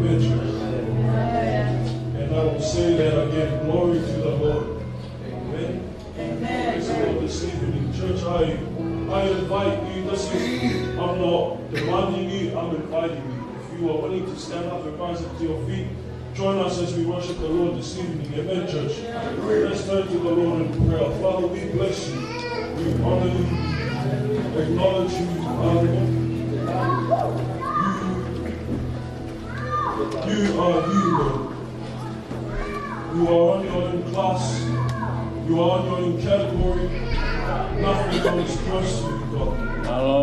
Amen, church. And I will say that again, glory to the Lord. Amen. Praise the Lord this evening. Church, I invite you. I'm not demanding you, I'm inviting you. If you are willing to stand up and rise up to your feet, join us as we worship the Lord this evening. Amen, church. Let's turn to the Lord in prayer. Father, we bless you. We honor you. Acknowledge you. You are you, Lord. You are on your own class. You are on your own category. Nothing comes close to you, God. Hello.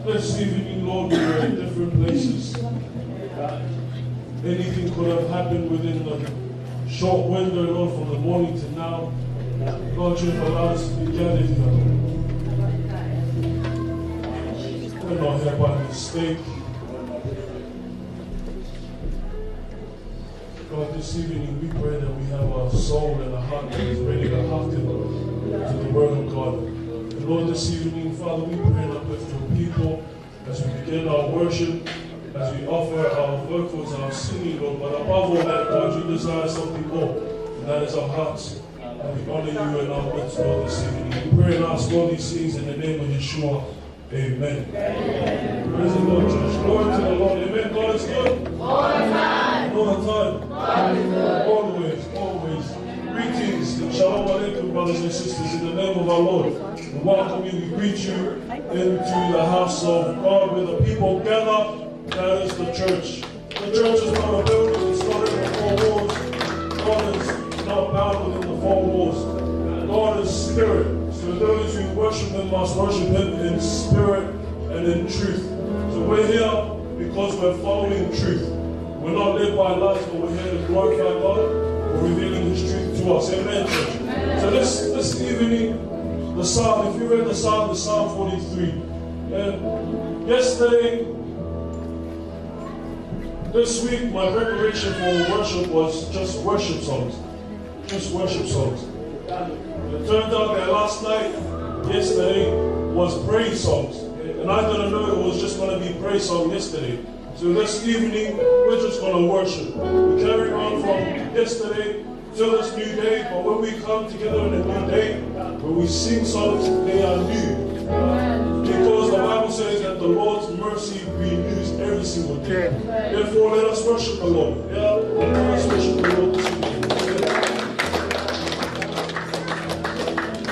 This evening, Lord, we are in different places. Anything could have happened within the short window, Lord, from the morning to now. Lord, you have allowed us to be gathered here. We're not here by mistake. God, this evening we pray that we have our soul and a heart that is ready to hearken to the word of God. And Lord, this evening, Father, we pray and uplift your people as we begin our worship, as we offer our vocals, our singing, Lord. But above all that, God, you desire something more, and that is our hearts. And we honor you in our midst, Lord, this evening. We pray and ask all these things in the name of Yeshua. Amen. Amen. Praise the Lord, church. Glory to the Lord. Amen. God is good. All the time. All the time. God is good. Always, always. Greetings and shalom aleichem, brothers and sisters, in the name of our Lord. We welcome you. We greet you into the house of God where the people gather. That is the church. The church is not a building. It's not in the four walls. God is not bound within the four walls. God is spirit. So those who worship Him must worship Him in spirit and in truth. So we're here because we're following truth. We're not led by lies, but we're here to glorify God. We're revealing His truth to us. Amen, church. So this evening, the Psalm, if you read the Psalm 43. And yesterday, this week, my preparation for worship was just worship songs. Just worship songs. It turned out that last night, yesterday, was praise songs. And I didn't know it was just going to be praise song yesterday. So this evening, we're just going to worship. We carry on from yesterday till this new day. But when we come together in a new day, when we sing songs, they are new. Because the Bible says that the Lord's mercy renews every single day. Therefore, let us worship the Lord. Yeah? Let us worship the Lord this evening.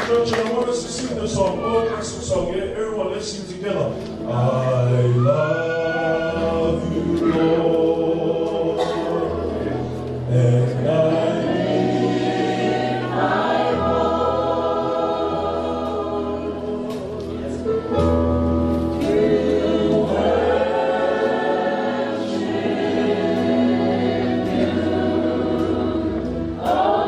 Church, I want us to sing the song, all classic song, yeah? Everyone, let's sing together. I love you, Lord, and I live my Oh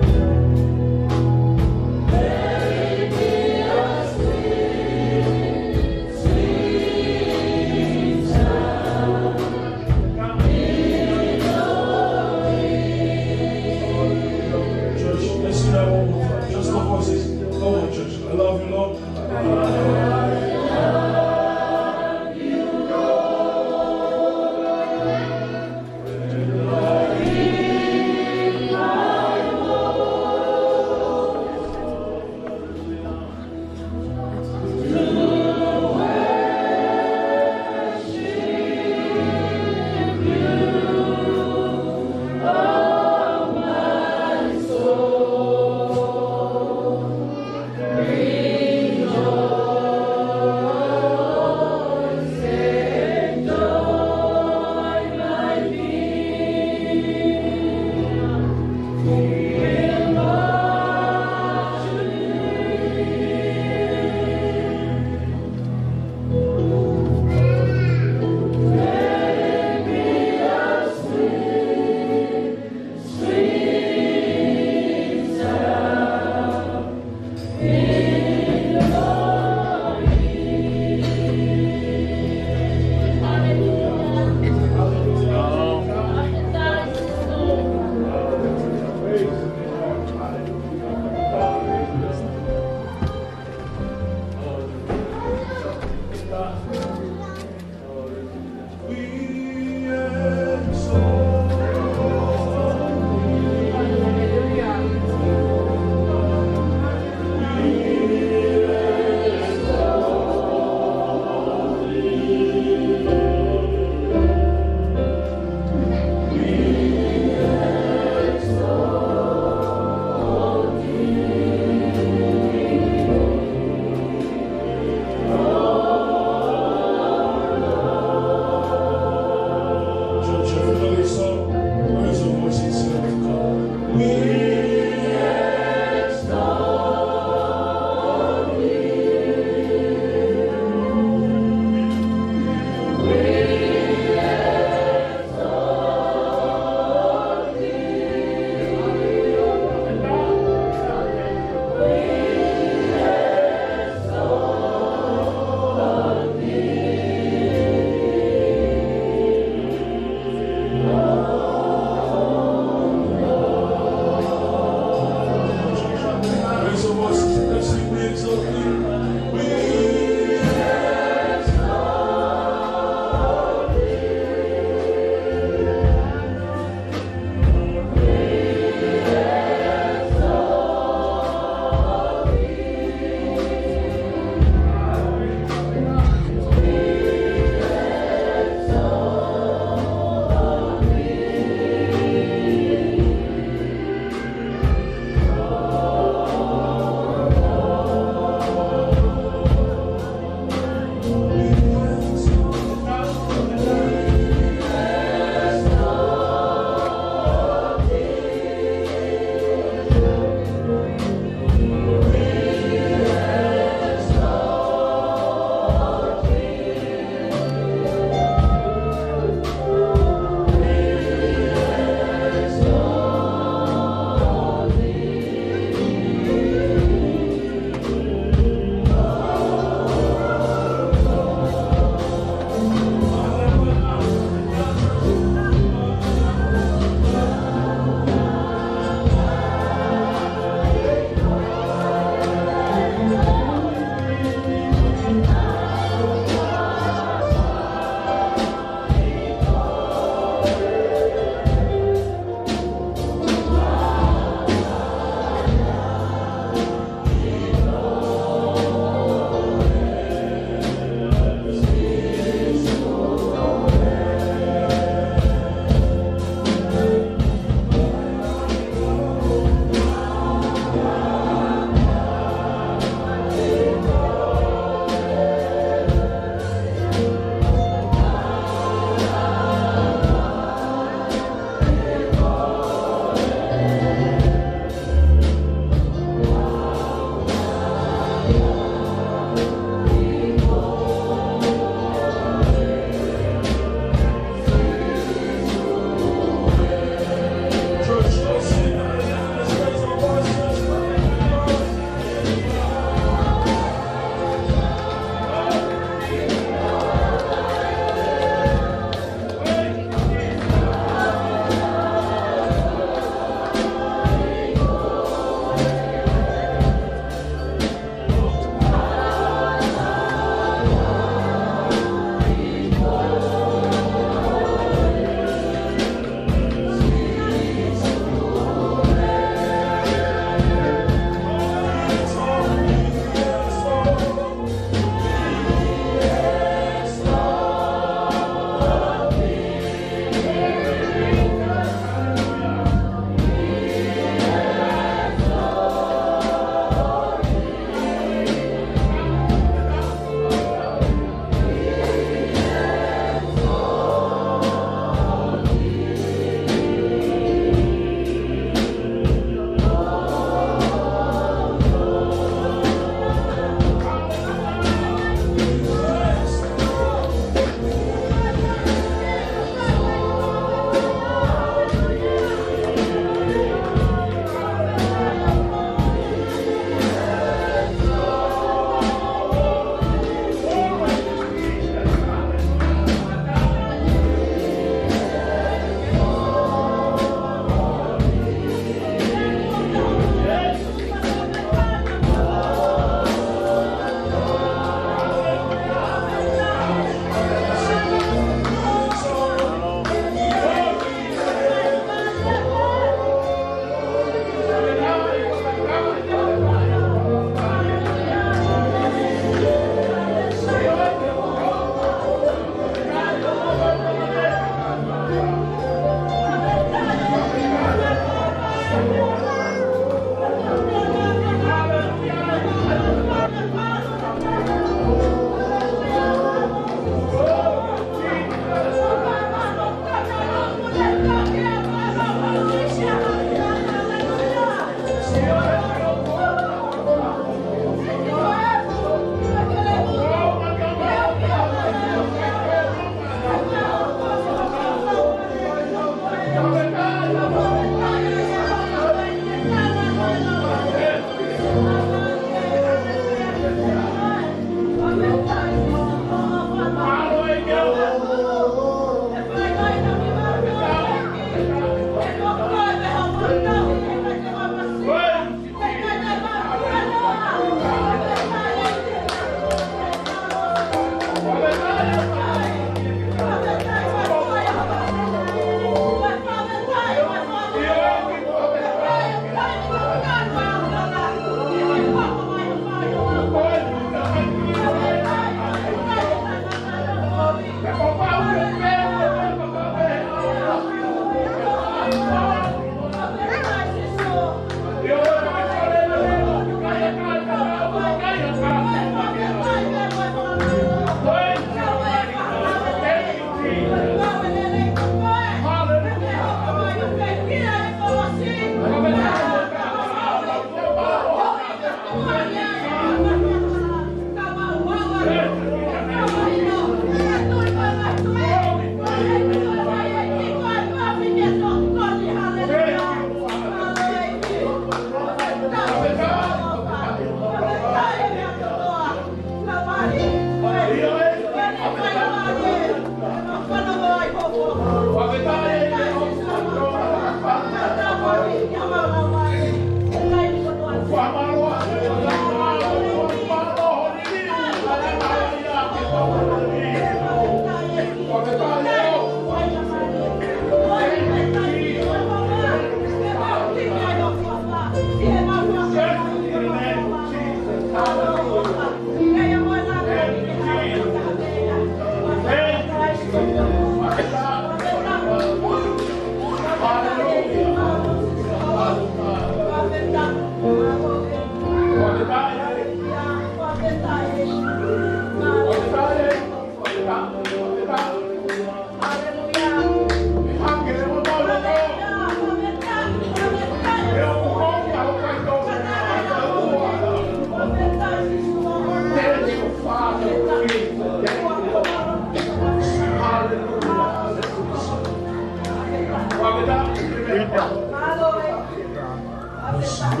To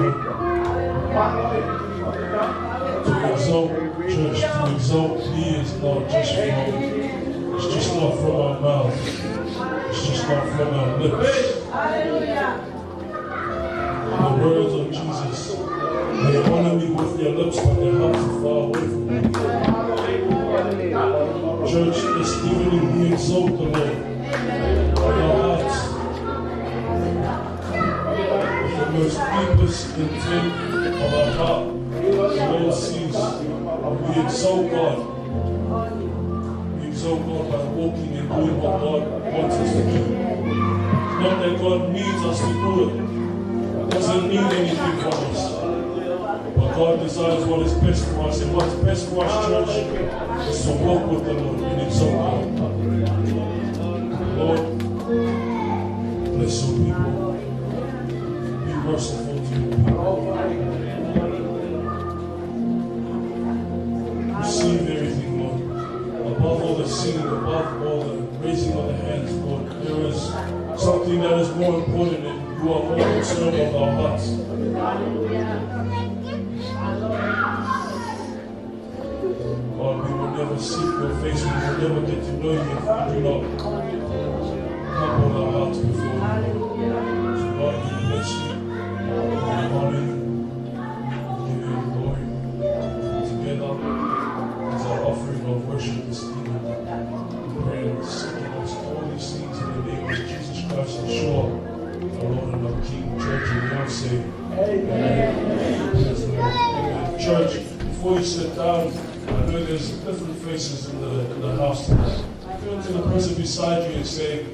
exalt church, to exalt He is not just it's just not from our mouth. It's just not from our lips. The words of Jesus, they honor me with their lips, but their hearts are far away from me. Church, this evening we exalt the Lord with our hearts, with the most deepest intent of our heart. The Lord sees, we exalt God. We exalt God by walking and doing what God wants us to do. Not that God needs us to do it. Doesn't need anything from us. But God desires what is best for us. And what's best for us, church, is to walk with the Lord and exalt God. Lord, bless your people. Be merciful to your people. Receive everything, Lord. Above all the singing, above all the raising of the hands, Lord, there is something that is more important than you are more concerned of our hearts. God, we will never seek your face. We will never get to know you if we do not humble our hearts before you, Lord. So God, we bless you. We honor you. We give you glory. Together, as our offering of worship this evening, we pray and seek amongst all these things in the name of Jesus Christ, Yeshua, our Lord and our King. Church, and we all say, Amen. Amen. Church, before you sit down, I know there's different faces in the house tonight. Turn to the person beside you and say,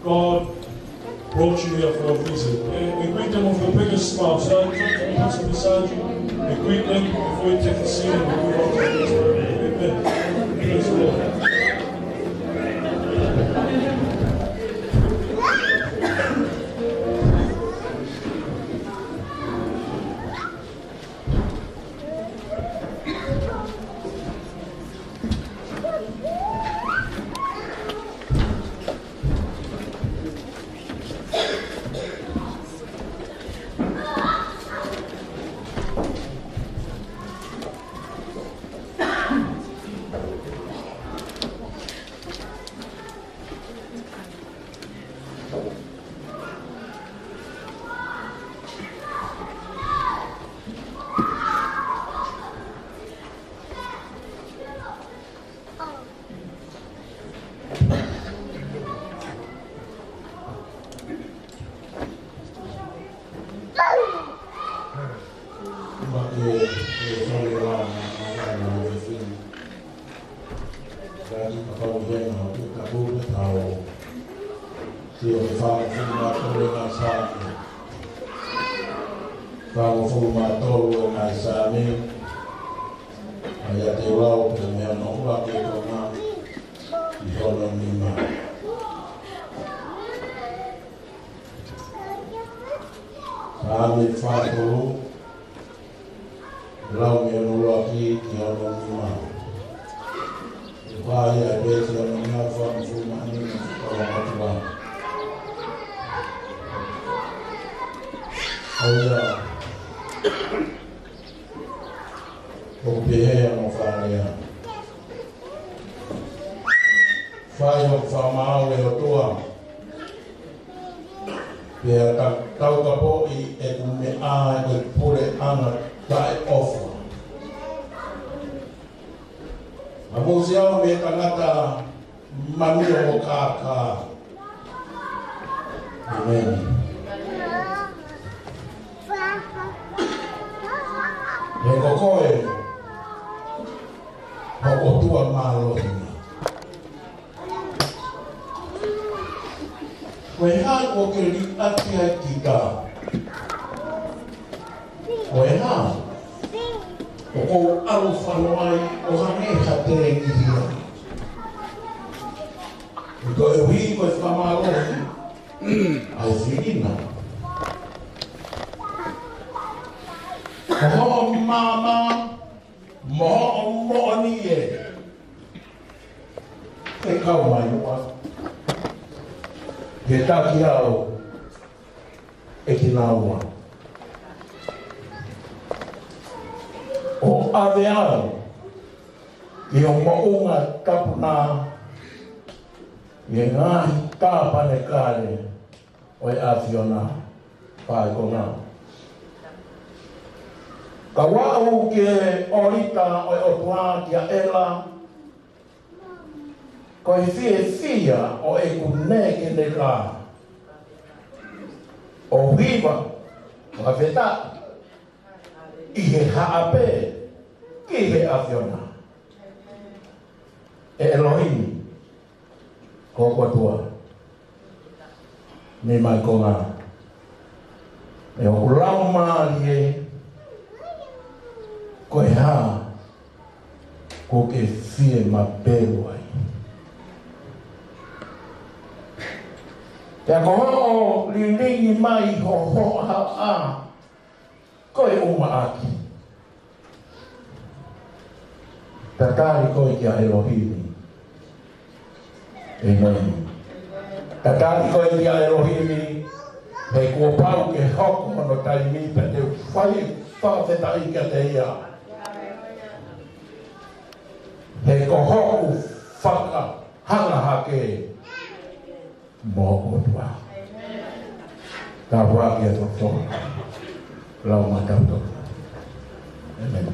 God brought you here for a reason. And greet them with the biggest smile. So turn to the person beside you and greet them before you take a seat and we move on to the next word. Amen. Praise the Lord. ave ao. I o maunga kapuna. I ngahi kāpane kāre. Oi Afiona. Pai ko ngā. Ka wau ke orita oi o tua kia ela. Ko i fia o e kune ke ne kā. O hiva, o a wheta. I he haape, ki he Afiona. E Elohim, ko tua. Ni mai ko ngā. E o lau maali e. Ko e ha. Ko ke fie ma peru ai. Te ako ho li mai ho ha a. Ko e uma aki. Tatari ko e kia Elohim. Amen. Tatari ko e kia Elohim. Hei kua pau ke hoko no taimi pe te whai whawhetai kia te ia. Hei ko hoku whaka hanga hake mō tua. Ka wāki a tō lau matau tō. Amen.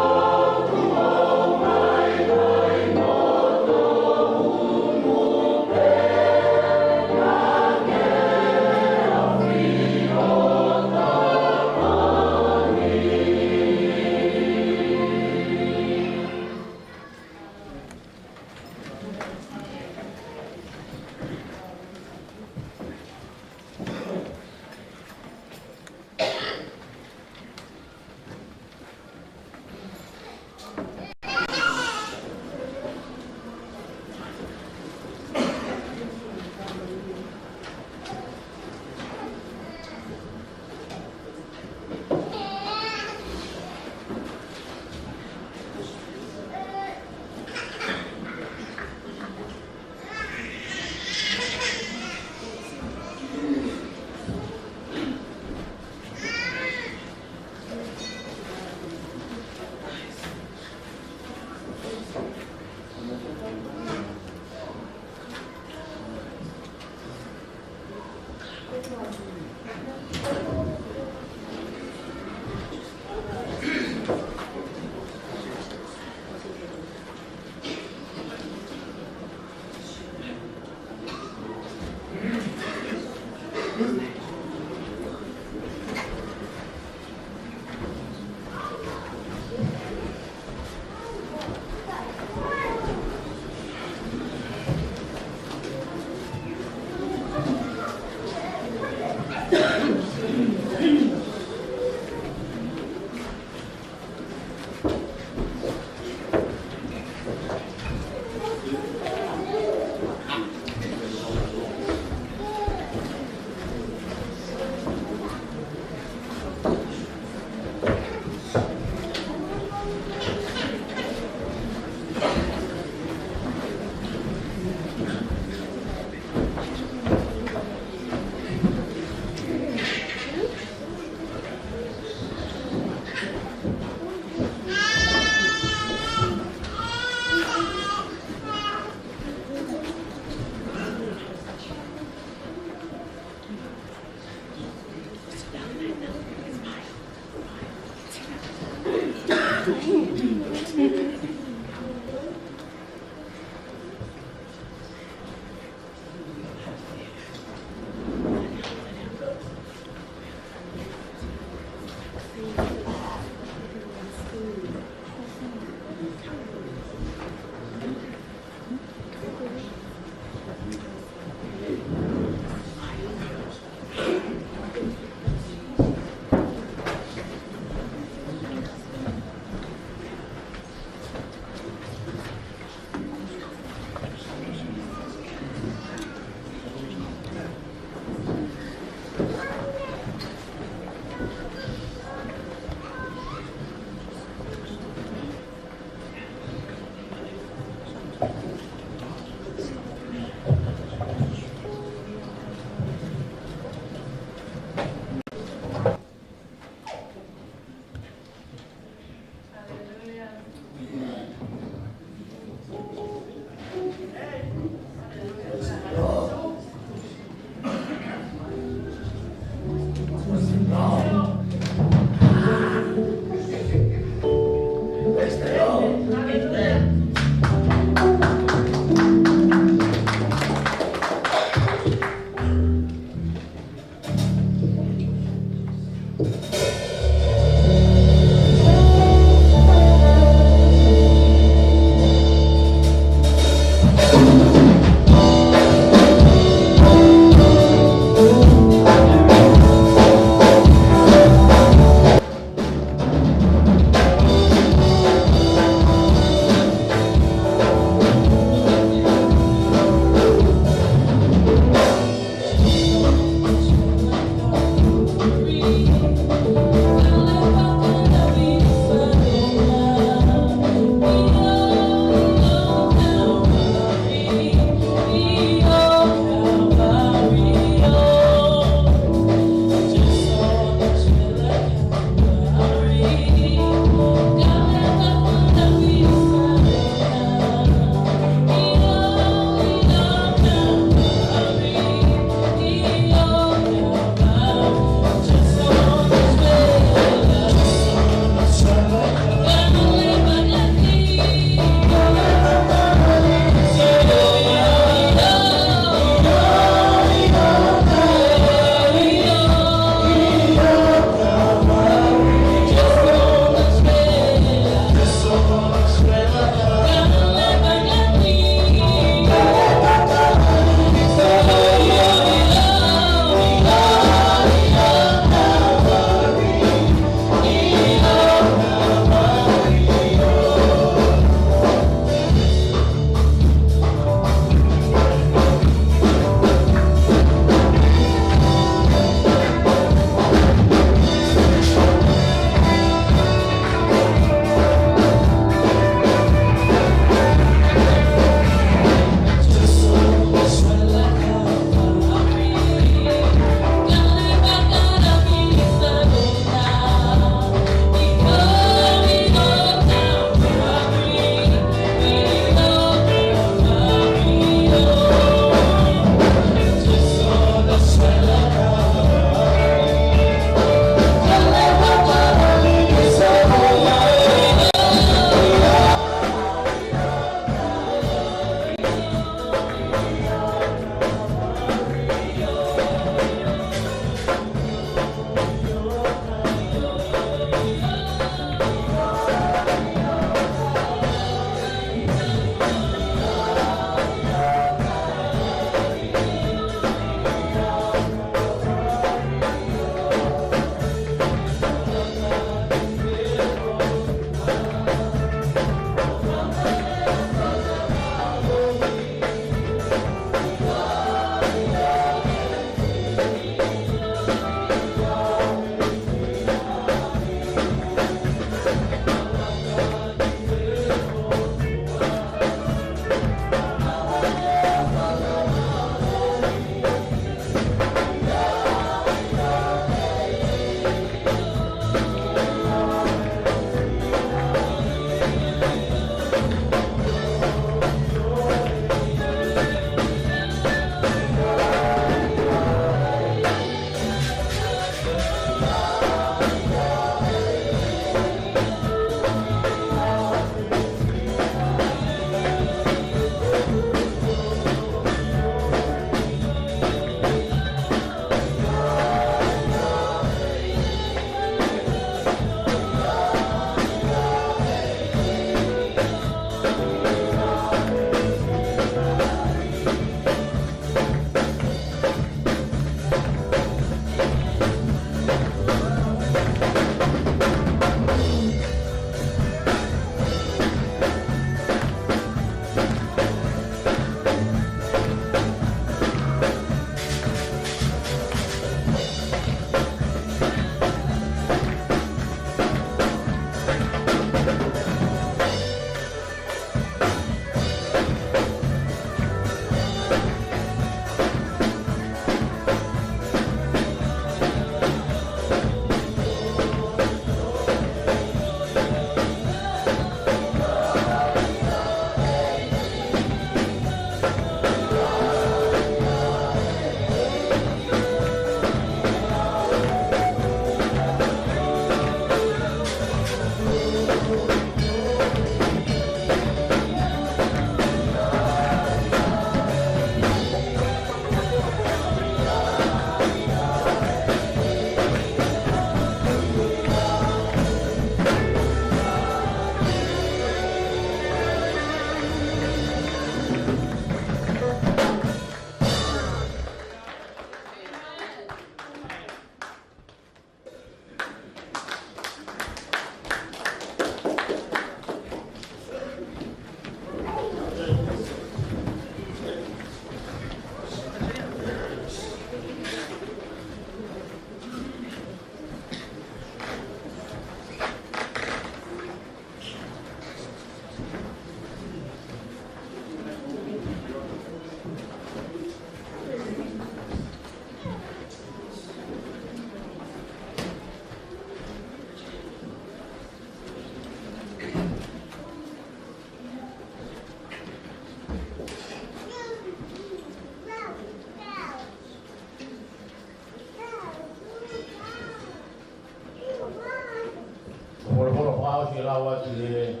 si lawa tu le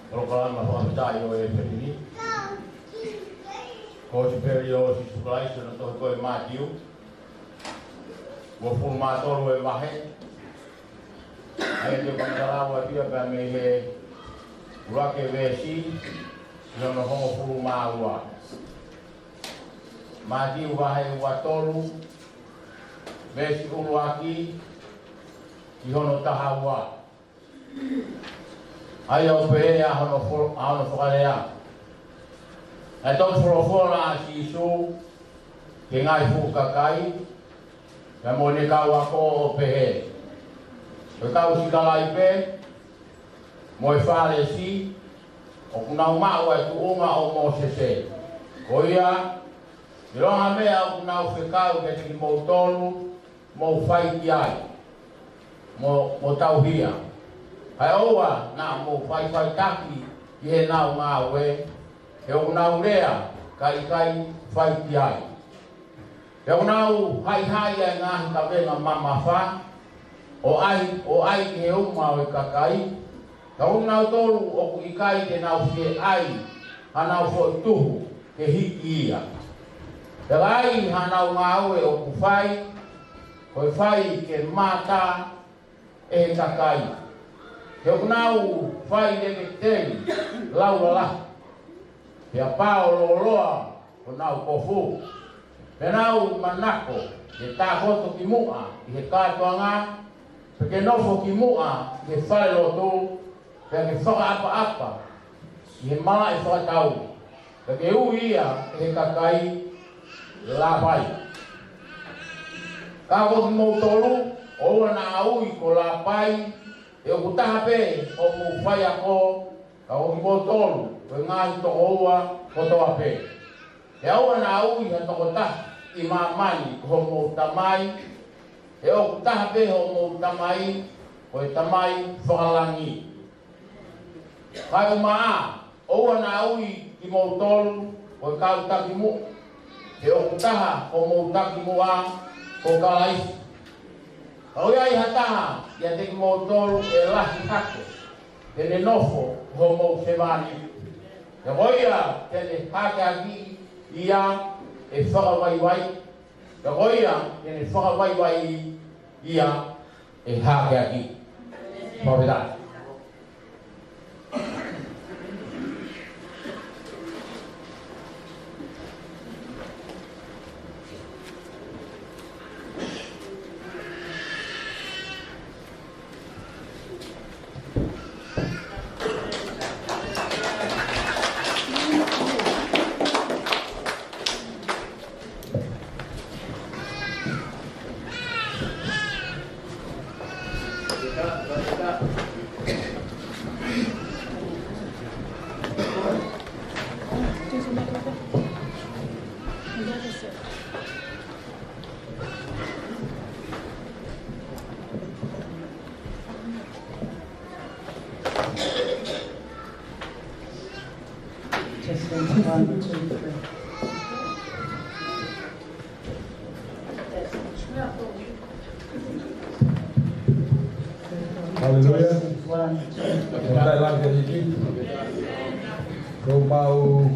programa fa'atai o e peri ko si peri o si suklai so to ko e matiu mo formator o e vahe ai te pangalawa dia pa me he urake vesi no no ho formawa matiu vahe watolu vesi uruaki i hono tahawa. Ai au pērea hono whakalea. Ai tau whorofora si isu ke ngai fukakai ka mo ne kau ako o pehe. Ke kau si kalai pe mo e whare si o kunau mau e tu unga o mo sese. Ko ia i ronga mea o kunau whekau ke ki mo tolu mo whai ki ai. Mo tauhia. Ai oa na mo fai taki ki he nau ngā we. He o nau rea kai fai ki ai. He o nau hai ai ngāhi ka venga mama wha. O ai ki he uma o kakai. Ka o nau tolu o ku ikai te nau fie ai. Ha nau fo tuhu ke hiki ia. Te ai ha nau ngā ue o ku fai. Ko fai ke mata e kakai. He o nau whai neme teri, laura la. He a pāo loa o nau kofu. He nau manako, he tā koto ki mua, i he kātua ngā. He ke nofo ki mua, i he whare loto, he ke whaka apa, i he mala i whakatau. He ke ui ia, he kakai, la pai. Kā koto mou tolu, o na ui ko la pai, e o kutaha pe o mu whai ako ka o mo tolu o ngāi to oua ko toa pe. E aua na ui ha toko taha i mamani ko mo tamai e o kutaha pe o mo tamai o e tamai whakalangi. Kai o maa oua na ui ki mo tolu o e kau taki mu e o kutaha o mo taki mua ko kalaisi. Au iai hataha, ia te ki mō tolu e lahi hake, tene nofo ho mō whewani. E hoia tene hake aki ia e whakawaiwai, e hoia tene whakawaiwai ia e hake aki. Mawhirai. Haleluya. Kita dalam hari ini mau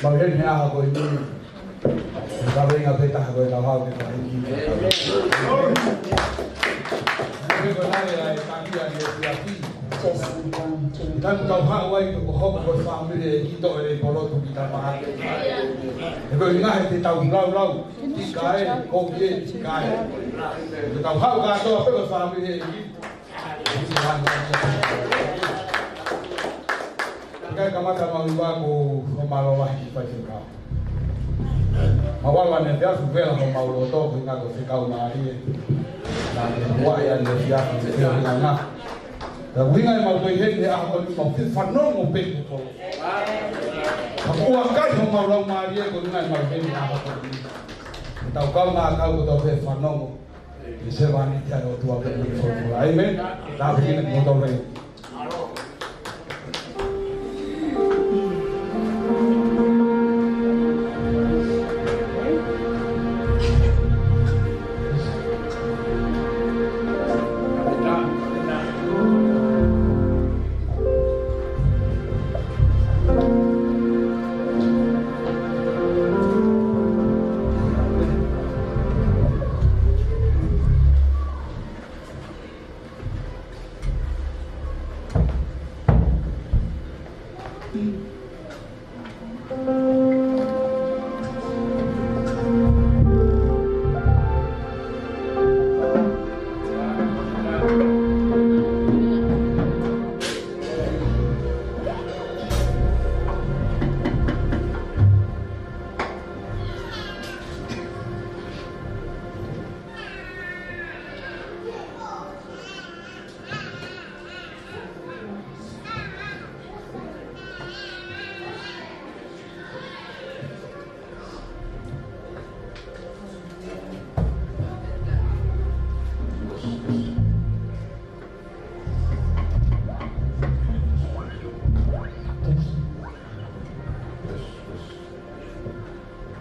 mungkin aku ini kami ngapain tak aku tahu kita ini. Tapi kalau ada kaki yang diapi, dan kau hawai tu kau family kita ada polot kita mahal. Kalau ingat kita tahu lau tikai, kopi tikai. Kau hau kata apa kau family ini? Jika kamu sama ibu aku malu lagi pasal kau. Awal mana dia sudah malu tu kita kau mari. Wah yang dia sudah nak. Tapi ingat malu ini dia aku mau fano mau pergi tu. Aku akan malu mari aku ingat malu ini aku. Tahu kau nak kau tu pergi fano. Bisa wanita atau tua pergi formula. Amen. Tapi ini motor ini.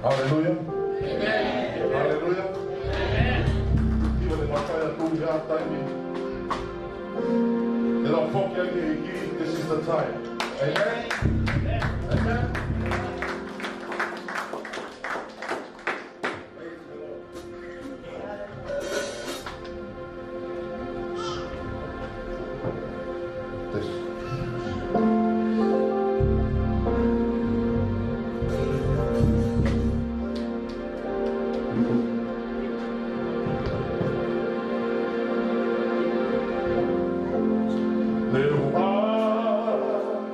Hallelujah. Hallelujah. Iwa le makaya tu ya taimi. Ela foki ake hiki, this is the time. Amen. Amen. Little while,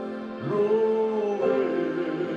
Lord.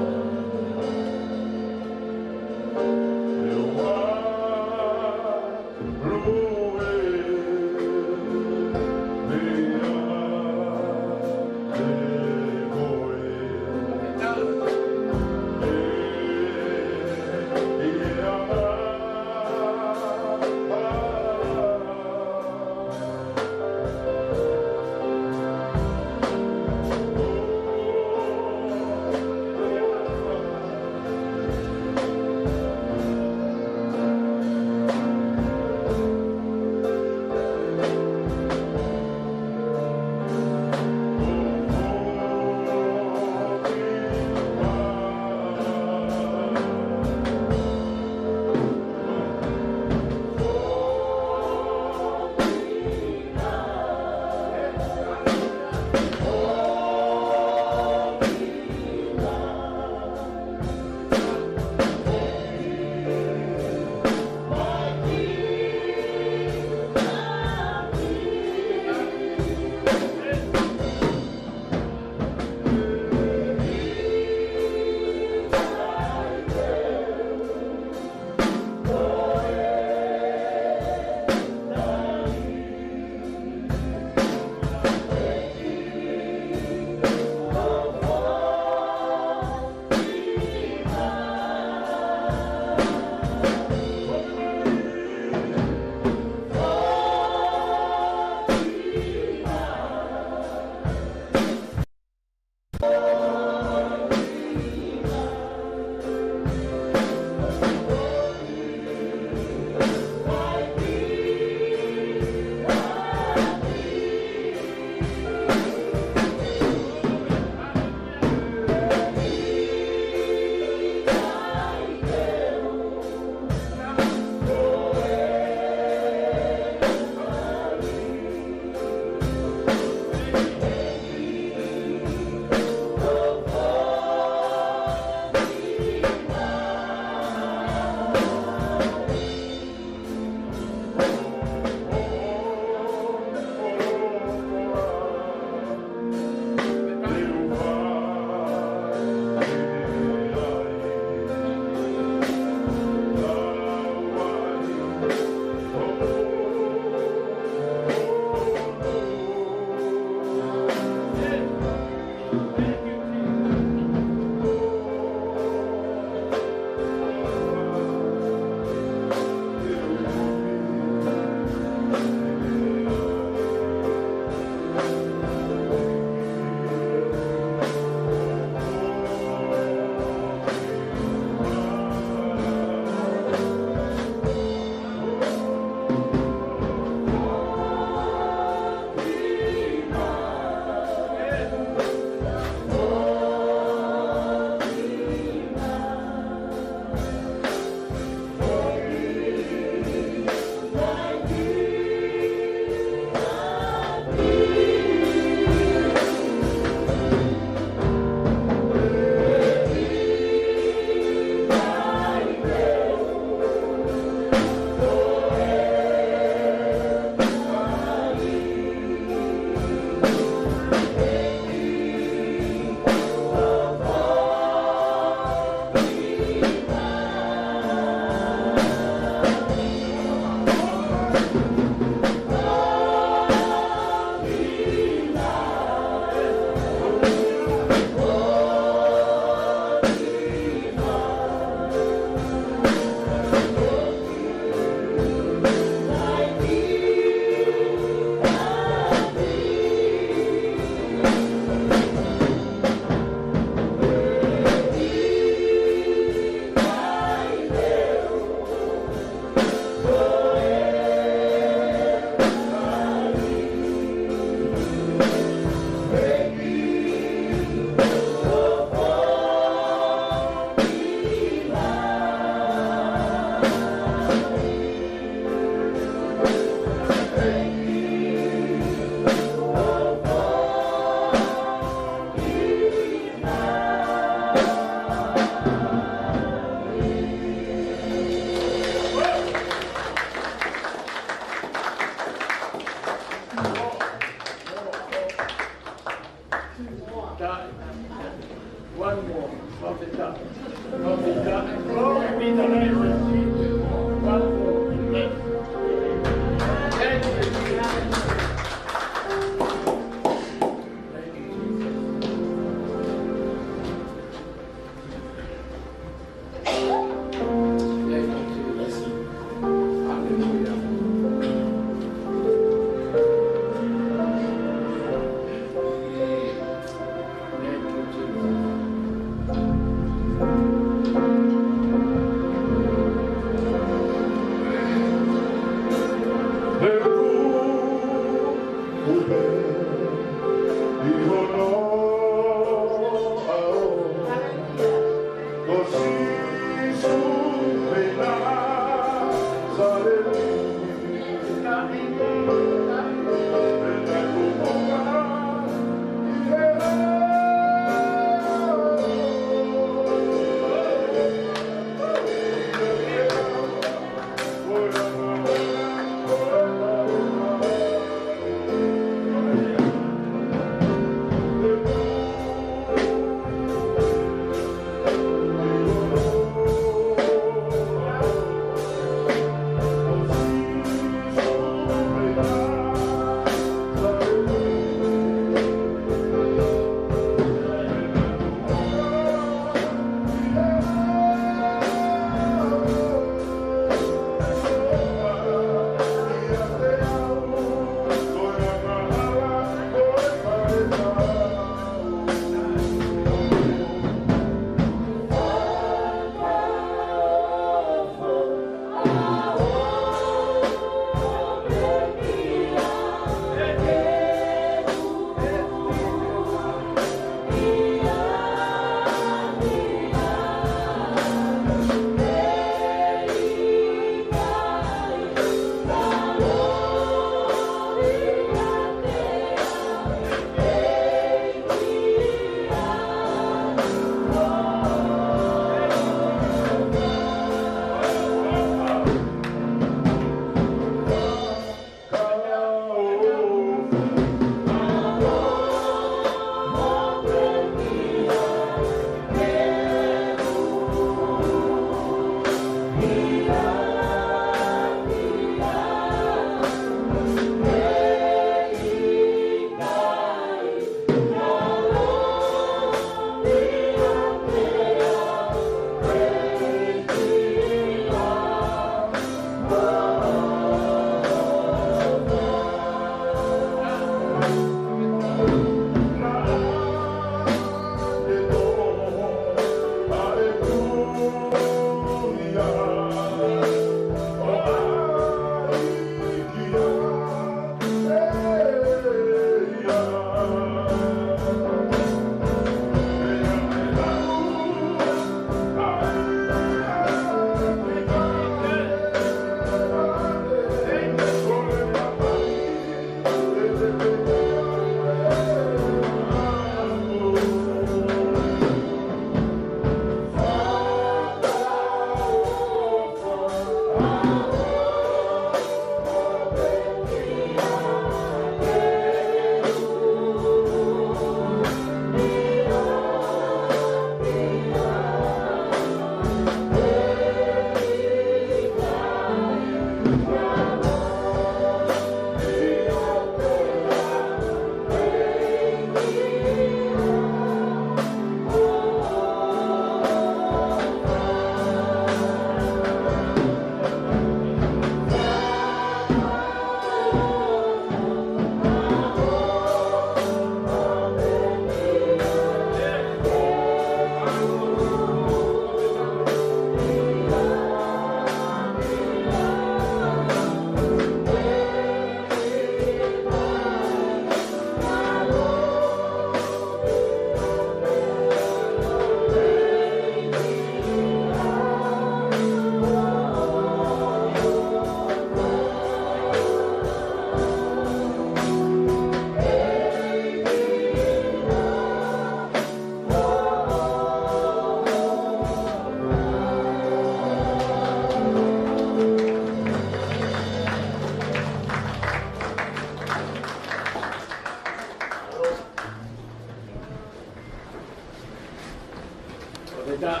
Hindi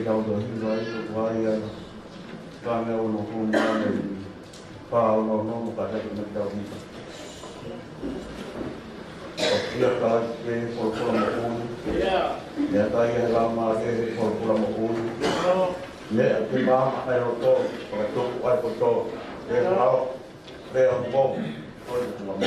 daw doon, why kami ulo kung paulo mo kasi nagdaw dito. Iya kahit ke forpula mo ya tayo lama ke forpula mo ya tiba ayo to pagto ay pagto ke ang bom to mo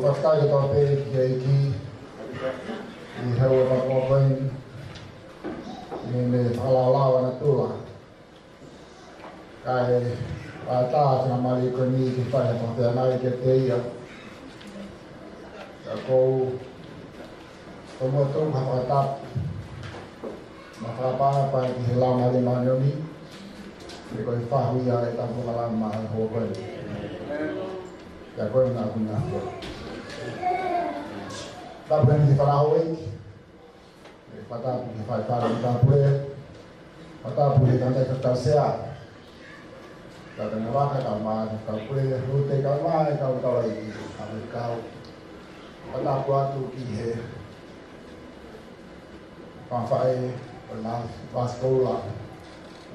Pascal to pe ki I hewa na ko pain ni pala la na tula kai ata sa mali ko ni ki pa na te na ke te ya ko mo to ha ta ma pa ki la ma le ma ni ko fa hu ya ta ko la ma ho ko ya ko na Tapi di Parahui, pada di Parahui pada boleh nanti kita sehat. Kita kenapa kita mah kita boleh rute kita mah kita lagi kau pada buat tu kihe, apa na sekolah.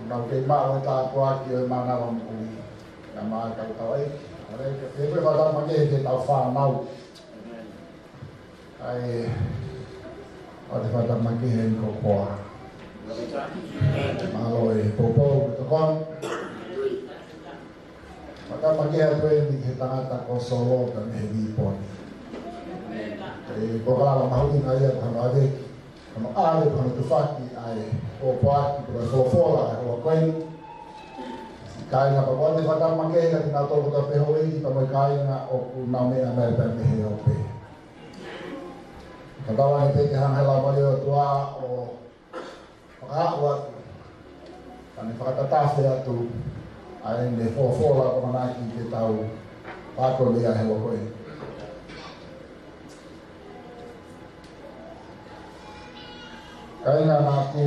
Nau ke mau ta kuaki o mana wa mu na ma ka ta ai. Ai ke pe va ta ma ke ta fa mau. Ai o te va ta ma ke hen ko kwa. Ma loi popo to kon. Maka ma ke ha tue ni ke ta ta ko solo ka me vi pon. Ai ko kala ma hu ni ai ta ma de. Kama ale ko to faki ai o paki ko fola o koin kai na pa de fata mange ka na to ko pe ho i pa mai kai na o ku na me na pe me he o pe ka ba ni pe ka hala ma yo tua o ka wa ani fata ta fe atu ai ne fola ko na ki ke tau pa ko le he o koin Kaya na aku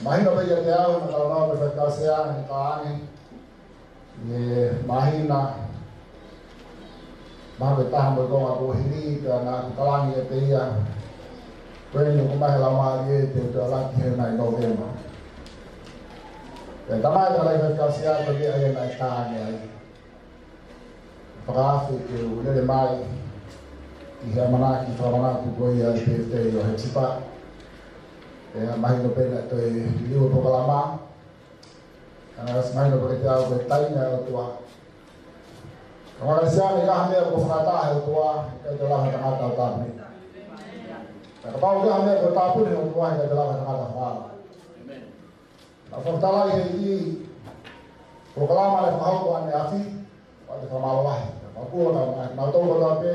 mahina ba ya tao na kalau na ba siya ni kaani ni mahina ba ta mo ko ako hindi ka na kalangi ya tiya kwenye kumahila ma ye te to la ki na November ya tamai ta la ka siya ba ya na kaani ai prafi ke ule mai ki ha mana ki fa mana ku ya te yo hetsipa mai no pena to liu po kalama ana mai no pena ta ko tai na tua kamara sia ni ga me ko fata ha tua ka to la ta ta ta ni ka pa ga me ko ta pu ni tua ka to la ta ta fa amen la fa ta la ni ko kalama le fa ko ani afi wa te fa malo wa pa ko na to ko ta pe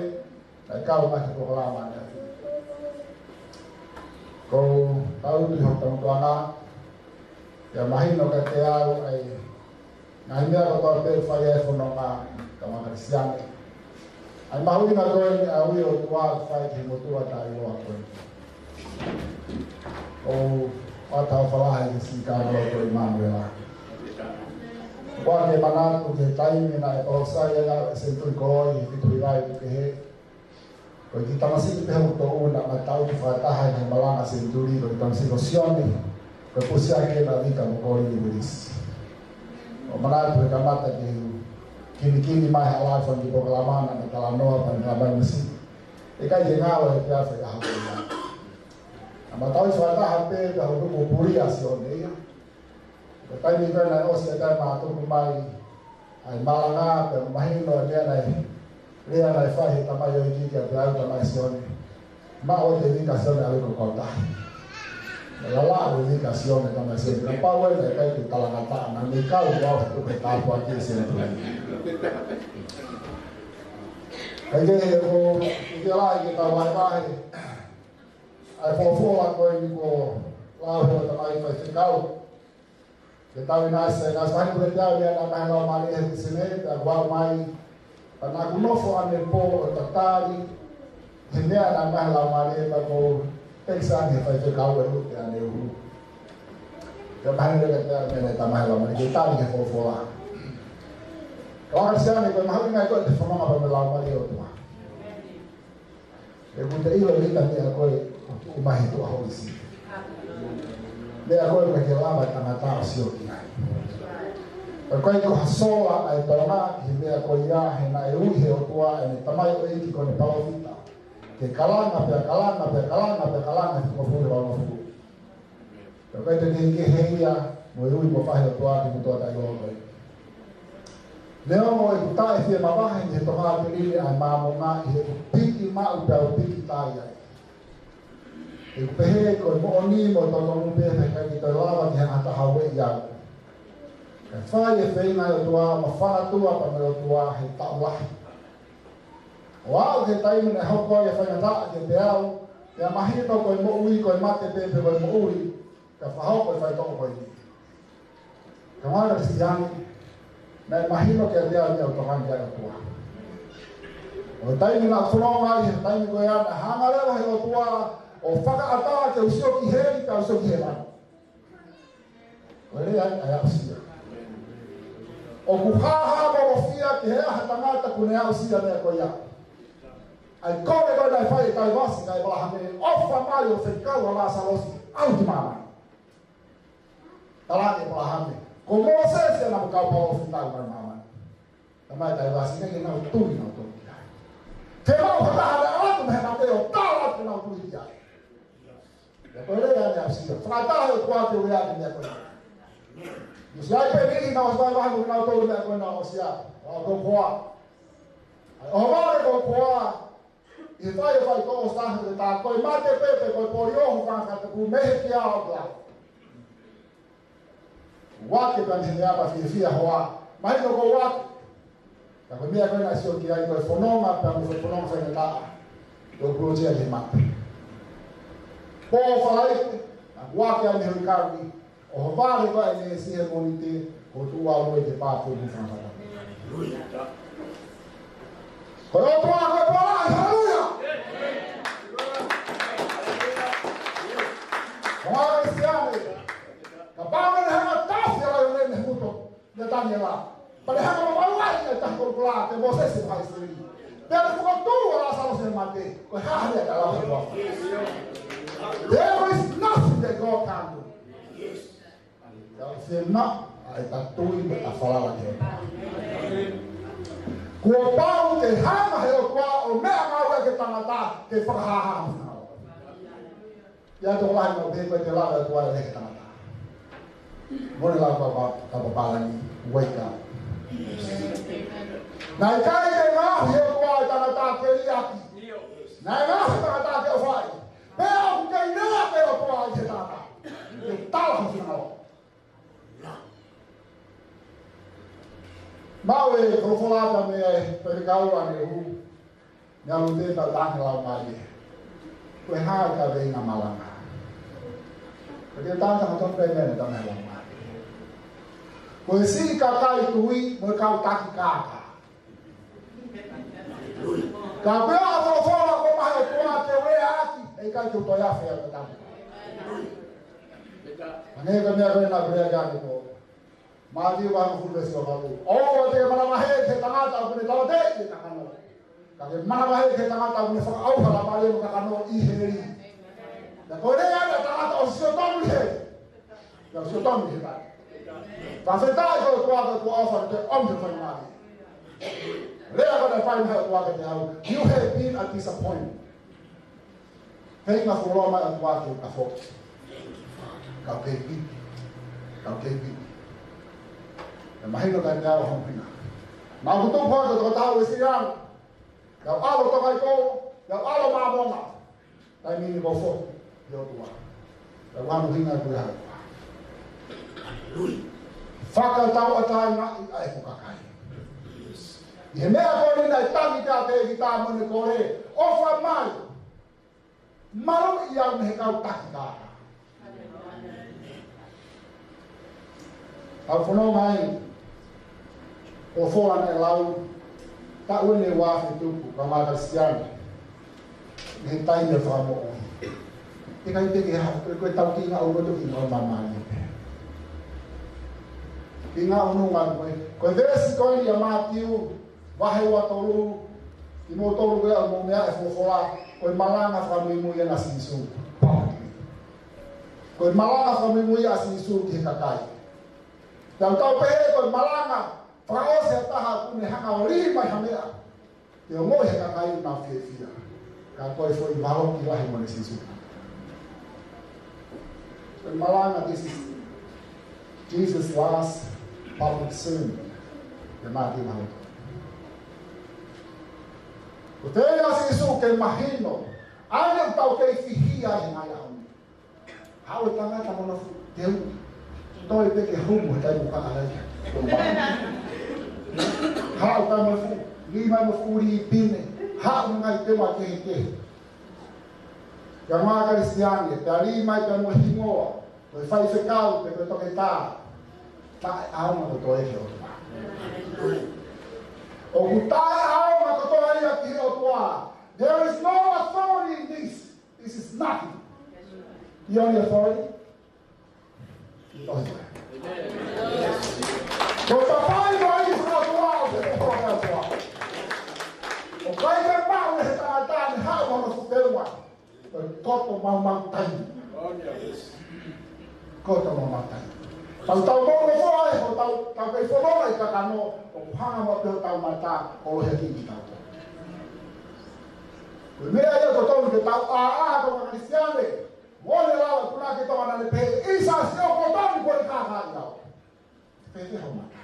ka ma ko kalama ni ko tau di hotang tuana ya mahin no ka te au ai ngai mea ko pe fa ye fo no ka ma ka siang ai mahu na ko ni au yo tua fa ki mo tua ta yo ko o ata fa la ai si ka no ko Manuela wa ke mana ku ke tai ni na ko sa ya la se tu ko i tu vai ke he ko kita masih pe ho to una matau di fataha ni malanga senturi ko tan situazioni ko posia che la vita mo ko ni buris o mana pe kamata ke kini mai hala fo di proklama na kala no pa na ba misi e ka je ngalo e ya fa ya ha matau di fataha pe ka ho ko puri asione ya ko tai ni na o se ta ma to mai ai malanga pe mai no dia nai Ria na fai tama yo iki ke ta ta mai sione. Ma o te indicazione alle ko kota. La la indicazione ta mai sione. La pa we le kai tu tala ngata na ni ka u wa tu ke ta po aki sempre. Ai ke ko ke la ke ta wa mai. Ai fo la ko ni ko la ho ta mai fai se kau. Ke ta na se na sa ni ta ya na mai no mai he sine ta wa mai Pana kunofo ane po o tatari, hinea na mahla mare pa ko teksa ni fa te kawe ru te ane ru. Ka mahla ka te ane ta mahla mare ke tari ke fo la. Ka sia ni ko mahla ngai ko te fama pa mahla mare o tua. E ku te ilo ni ta ni ko ku mahi to ho isi. Le a ko ke lava ta na ta sio ki ai. Ko ko hasoa ai tona hi mea ko ia he na e ui he o tua e ne tamai o eki ko ne palovita ke kalanga pe ko fu ro fu ko ko te ni ke he ia mo e ui mo fa he o tua ki mo tua ta yo ko leo mo e ta e ma ba he to ha te ni ai ma mo ma he piki ma u ta piki ta ia e pe he ko mo ni mo to mo pe ka ki to lava ki ha ta ha we ia Fai e feina o tua, ma whana tua pa me o tua he tau lahi. O au ke taimi ne hoko e whaina taa ke te au, te mahi tau koe mo ui, koe mate pepe koe mo ui, ka whahau koe whai toko koe ni. Ka wana si yani, me mahino ke te au ni au tokan kia tua. O taimi na whanonga i he taimi koe ana, hanga lewa he o tua, o whakaata ke usio ki heri, ka usio ki he mani. Koe rea ai au sia. O kuhaha morofia ki hea tangata kune au sia mea ko ia. Ai kore koe nai whai tai wasi kai wala hame ofa mai o whekau ala salosi. Auti mama. Talaki pala hamme. Kun Moses na mukau pala ofitai mama. Tämä ei ole siinä ei ole tunnin autokia. Se on tähän alku mehän teo täällä kun on tulia. Ja toinen ja siitä. Frata on kuattu jäänyt ja kun. Jos jäi niin on vain vähän kun on tullut ja kun on osia. On kuva. On vaan kuva. Ja tai vai koostaa että koi mate pepe koi polio kanssa että kun mehiä auttaa. Wake kan se hapa fia hoa. Mai no go wake. Ja kun minä koin näissä jokin aikoja fonoma, mutta fonoma sai ne taa. Tuo project he mappi. Poovalaitte, wake on ihan karvi. Oho vaaliva ennen siihen monitiin, kun tuo alueet paapuu mukaan saada. Kun on tuolla, halleluja! Oma kristiaani. Ja Paavali hän on taas siellä jo ennen huuto ja Daniela. Pada hän on vain laittaa tahkon plaate, Moses haisteli. Teillä koko tuolla sanoisin mati, kun hän jätä lausuntoa. There is nothing that God can do. Ja se aika tuimeta falalla kertaa. Kun Paavali ke hän helpoa on meidän kauhean tangata ke fakahaha. Ja tuolla hän on teipä te lailla tuolla lehtana. Monella on kapapalani wake up. Näin kaiken lahjoitua aikana taakeliaki. Näin lahjoitua taakeliaki. Pea on kei nääpelo puolisetata. Ja talhan sanoo. Mä olen profolaata meidän perikauani huu. Ja olen teipä taakelaumaaji. Kun ei haakaa veingamalana. Ja kyllä taansahan on peimenen tämän lamaa. Kun siika kaitui, voi kautaki kaakaa. Ka pea vo fola ko ma he tua te we aki, ei kai tu toya fe ta. Ane ka me rena brea ga ni ko. Ma di wa fu le so halu. O te mana ma he te tangata ko ni tawa te ta kanu. Ka ke mana ma he te tangata ko ni fa au hala ma le ka kanu I heri. Da ko re ga tangata o so to mi he. Ya so to mi he ba. Pa se ta ko ko offer te om te fa ma. You have been a disappointment. Take a follow my work in a fox. Kau kepi. And my hero got down home. Now, the two parts of the tower is young. Now, all of the go, now, all of my mama. I mean, you go for your one. The one thing I do have. Faka tau atai na I fukakai. Ye mea kore na tangi ka te ki ta mone kore ofa mai. Maru ia me kau takika. Au fono mai. O fola na lau ta une wa fi tupu ka ma kristian. Ni tai me fa mo. Te kai te ki ha ko tau ki nga o to ki no mama ni. Ki nga unu nga ko vesi ko ni Matthew Wahai wa tolu, imo tolu ke al mea e fofola, koi malanga famimu ya nasisu. Koi malanga famimu ya nasisu ki kakai. Tau tau pehe koi malanga, fraose taha kune hanga orima hamea. Te o mohe kakai na fia. Ka koi foi valo ki wahi mo nasisu. Koi malanga, this is Jesus' last public sermon. Ya mati mahu. O te asi isu ke mahino, aina tau kei fihia i ngai au. Hau e tangata mona teu, toi peke humu he tai muka alai. Hau tai mo fu, lima mo furi I pine, hau ngai te wa kehi kehi. Ka ngā kristiani, te lima I te mo hingoa, o fai whekau te koe toke tā, tae au ma to e heo tuma. O kutai au ma to ia ki o tua. There is no authority in this. This is nothing. The only authority? So papai vai is not wow se te toca tua. O kai ke mau he tata ni hau ma fu te wa. O toto mau tai. Ko ta mo matai. Tau tau mo ko ai ko tau ke fo no ai ka kano o hanga mo pe tau mata o he ki tau. Ko me ai ko tau ke tau a ko Cristiane. Mo le la ko na ke tau na le pe isa se o ko tau ko ka ka tau. Pe te ho mata.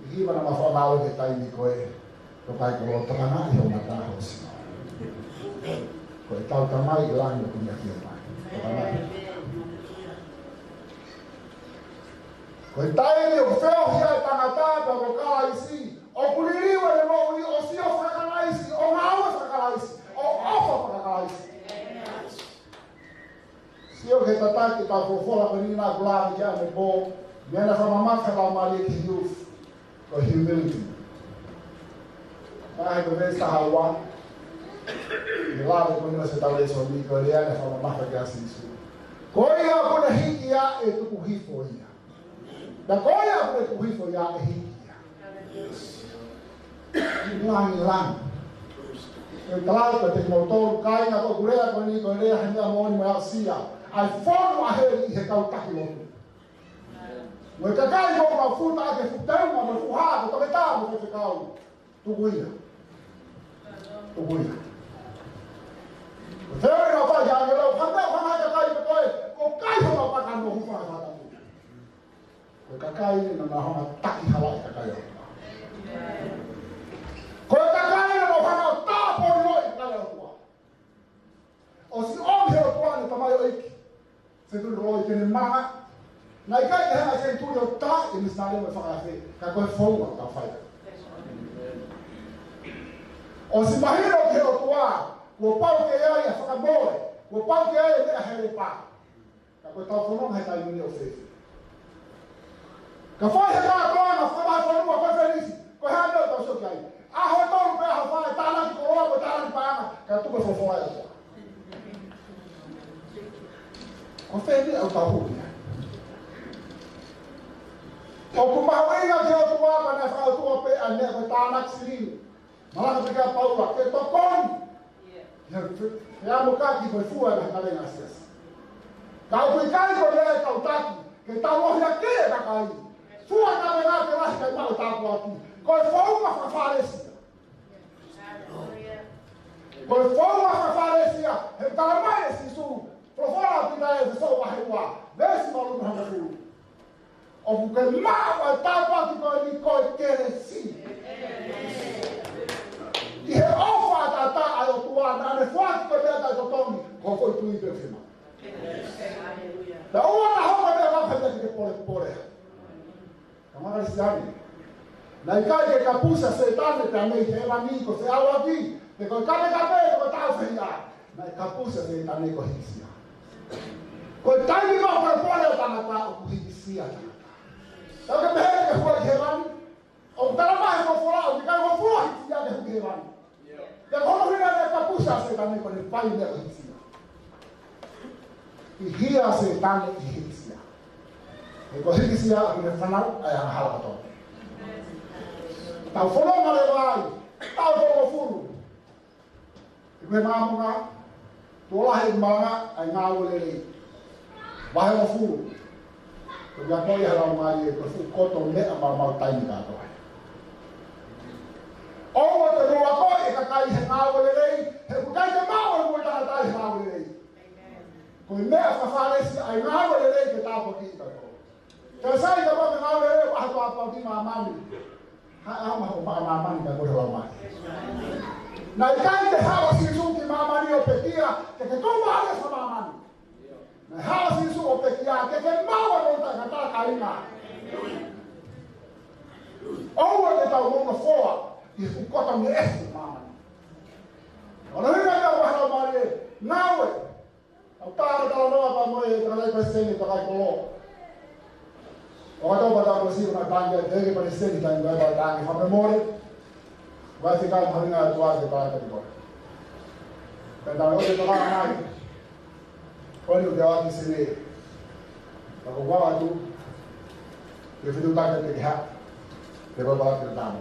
Hi mana ma fa mau ke tai ni ko e. Ko kai ko trana i ho mata ho si. Ko tau tamai lang ko ni ki mai. Ko tai ni o feo hia tangata pa ko kalaisi. O kuliriwa le mo o si o fa kalaisi, o ngau fa kalaisi, o ofa fa kalaisi. Si o ke tata ki ta fofola ko ni na gula ki ame po, mena fa mama ka la mali ki youth. Ko humility. Ai ko vesta hawa. Ni la ko ni se tale so ni ko ria na fa mama ka si su. Ko ia ko na hiki ya e tu hi fo ia. Da ko ia ko tu hi fo ia e hiki ia. Lang. Eu trato de motor cai na cogureira com ni coreia ainda moni ma sia. Ai fono a he e cau ta lo. Mo ka kai mo ma futa ke futão ma mo fuha ko ta mo ke cau. Tu guia. Pero no fa ya lo fa ka kai ko kai mo pa kan mo fa ta. Ko ka kai na ma ho ta ki hala ka kai. Ko ka kai no fa no ta po no i ka le ko. O si o he o ko ni tamayo iki. Se tu ro i tene ma. Na i kai ha se tu ro ta i mi stare mo fa ka fe. Ka ko fo ka fa. O si mahiro ke o tua, o pau que ai fa boe, o pau que ai me hele pa. Ka ko ta fo no ha ta ni o fe. Ka fa he ka ko na fa ba fo no ko feliz. Ko ha no ta so kai. A ho to pe ha fa ta na ko ro ko ta na pa na ka tu ko fo fo ai. Ko fe ni o ta hu. O ku ma we ga ke o tua pa na fa o tua pe a ne ko ta na siri. Malah ketika Paulus ke tokon. Ya muka ki foi fua na kale nasias. Kau kai ko le kau taki ke ta mo ya ke ka kai. Fua ka me na ke la ke ma ta ko aki. Ko foi uma fafaresia. Ko foi uma fafaresia. E ta mai si su. Pro fora ti dai so wa hewa. Vesi malu na ku. O buke ma wa ta ko ki ko ni ko kere si. E he ofa tata ai o tua na me fuati ko te ta totongi ko foi tu i perfema. Da ora ho me va fa te pore. Kamara Cristiane. Na ikai ke kapusa setane te amei te amico se au aqui. Te ko kame ko ta feia. Na kapusa setane ko hisia. Ko tani ko pore ta na ta ko hisia. Sa ke me ke foi gerani. O tala mai ko fora, o kai ko fora hisia de gerani. Ya kono hina de kapusa setane ko le pai de hisia. I hia setane i hisia. E ko hisia a le fanau ai ana hala to. Tau folo ma le vai, tau folo fulu. I me mamunga, tola he manga ai ngā ule le. Wahe o fulu. Ko ya ko ya la mai ko fu koto me a ma taimi ka to. O te roa ko e ka kai he ngā ule le, he ku kai te mau mo ta ta he ngā ule le. Ko me a fafaresi ai ngā ule le ke ta po ki ta to. Te sai ka ba ngā ule le wa to pa ki ma mami. Ha ma ho ma mami ka ko la mai. Na kai te hawa si su ki ma mami o petia ke ko ma le sa ma mami. Na hawa si su o petia ke mau mo ta ta kai ma. O te ta mo foa. E fu kota me esse mama. Ora hina ka wa hala mari nawe. Au ta no pa mo e tra le persone to kai ko. Ora to ba ko si na tanga de ke persone ta ngwa ba tanga fa memore. Va se ka bhanga to a de ba ta ko. Ta da o de to ba na. Ko ni de wa ki se ne. Ta ko wa tu. Ke fidu ta ka te ha. Ke ba ba ke ta.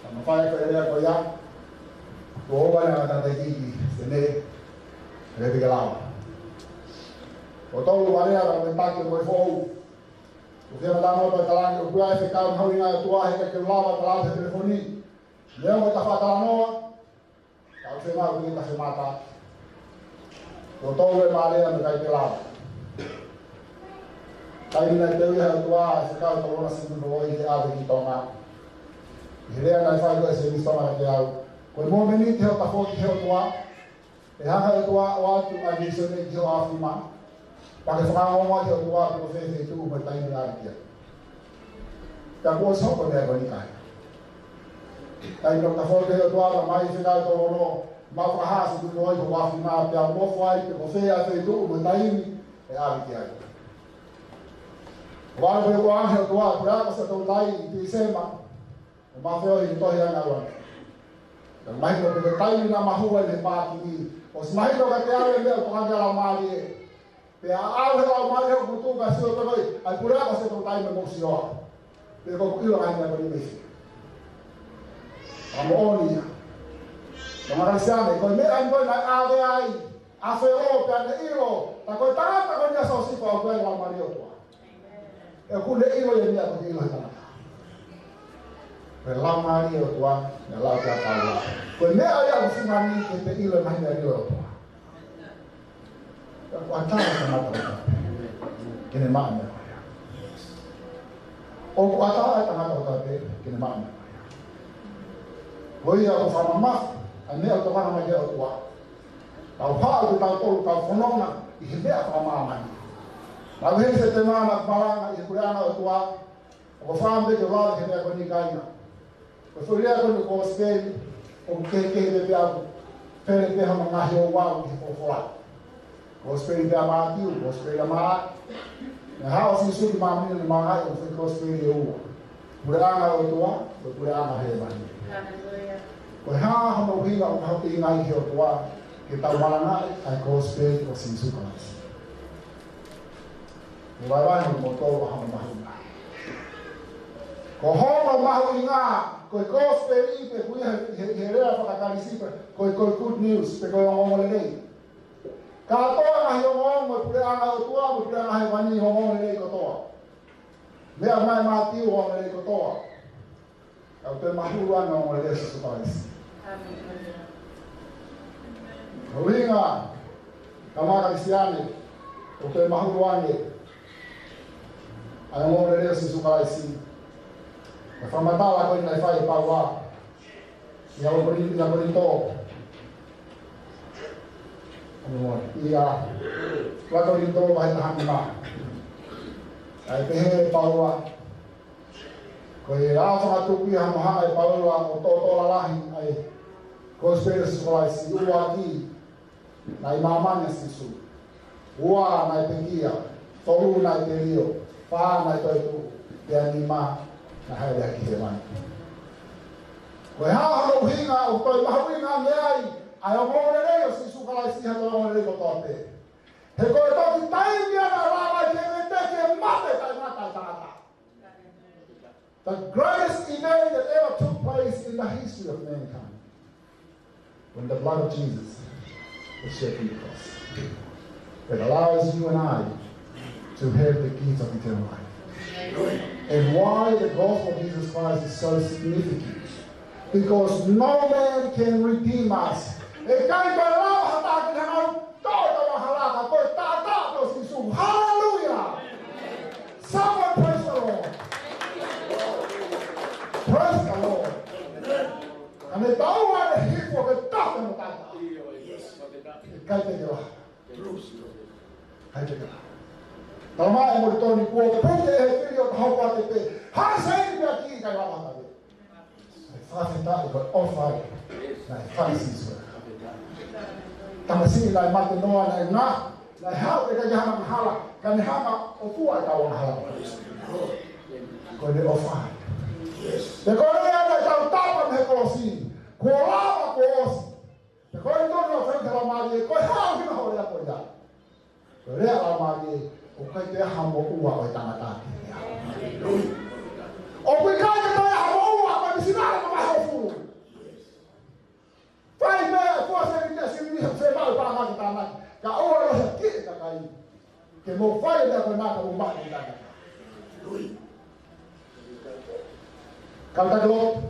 Sama fai ko ere ko ya. Ko ba na ta te ki se ne. Re bi ga la. O tolu warea ra me pake mo fo. O que ela não vai falar que o pai fica um ruim a tua é que lava a lava telefone. Leo mo ta fa ta no. Ka se ma ni ka se mata. O tolu e marea me kai te lava. Kai ni te ui a tua fica o tolu na se no i te ave ki tonga. I rea na fa ko se mi stoma ke au. Ko mo meni te o ta fo ki o tua. E hanga e tua o atu a ni se ne ki o afima. Pake whakanga o te o tua ko whewhe tu mai taimi arikia. Ta kua soko mea koe ni kai. Tai no ta whoke o tua ka mai whenai tō rono, ma whakahasi tu noi ko wafi maa pia mofo ai te ko whea whe tu mai taimi e arikia. Wāna koe ko anhe o tua, kura ka sa tō tai i te sema, o ma wheo i tohi anga wana. Ta mahi ko te taimi na mahua i te pāki i, o si mahi ko ka te awe mea ko kange ala maali e. Pe a au he au mai ho kutu ka sio to noi ai pura ka se to tai me mo sio pe ko ilo ai na ni mesi amo oni no mara siame ko me ai ko na ave ai a fe o pe na ilo ta ko ta ko ni so si ko ko la mario to e ku le ilo ye ni ko ilo ta pe la mario to na la ta pa la ko me ai a si mani ke te ilo na ni ilo to Atau sama tahu, kini mana? Oh, atau tengah tahu tapi kini mana? Oh iya, aku sama mas, ane aku kan sama dia tua. Tahu hal tahu fonong na, ihbe aku mama. Lalu ini setengah anak malang, ihbe anak tua. Aku faham deh kalau ini aku nikahnya. Kesulitan aku ni kau sekali, keke dia aku, ferry dia hama ngahyo wau di pola. Gospel da Matthew, gospel da Mark. Na hao si su ma mi ma ha o fe gospel eu. Pura o tua, pura na he ba. Hallelujah. Ko ha ho no hinga o ha ti ngai he o tua, ke ta wala na ai gospel o si su ka. Ni wa wa no mo to ha ma ha. Ko ho ma ho inga, ko gospel i pe ku he rea fa ka si ko good news, pe ko mo le nei. Ka toa na hiongong mo pure anga o tua mo pure anga he wani hongong le ko toa. Mea mai Matthew o le ko toa. Ka te mahuru ana o le su pais. Amen. Ringa. Kama Kristiane. O te mahuru ane. Ai mo le su pais. Ka famatala ko ni fai paua. Ya o bonito. Iya, waktu itu bahasa Hamma. Ai pehe paua. Koi rafa tu pi Hamma ai paua o to lalahi ai. Gospel sekolah si uaki. Nai mamanya sisu. Ua nai pengia. Tolu nai pelio. Pa nai toitu. Dia nima na hai dia kiheman. Koi ha ho hinga o toi mahuinga ngai. Ai o mo le o si su kala si ha no le ko tote. He ko to tai ni na ra ke me te ke mate tai mata ta. The greatest event that ever took place in the history of mankind, when the blood of Jesus was shed on the cross, that allows you and I to have the gift of eternal life. And why the gospel of Jesus Christ is so significant? Because no man can redeem us. Hallelujah! Someone praise the Lord. Praise the Lord. And they don't want to hear for the doctor of that. Tama e mo toni ko ko te e fio ko ko te pe. Ha sai ni aqui ka wa ma. Fa ta ko offer. Na Francis. Tama sini lai mate noa na na. Lai hau e ka jana hala. Kan hama o tua ka wa hala. Ko de offer. Te ko ni ana ka tapa me ko si. Ko lava ko osi. Te ko no no frente la mari ko ha ni ho ya ko ya. Ko re la mari o kai te hamo ua o tangata. O kai te hamo ua ko sinara ko ma fu. Fai me força de que se me se vai para mais tá mais. Ka ora se que tá cai. mo fai da ko na ko ba ni da kanta do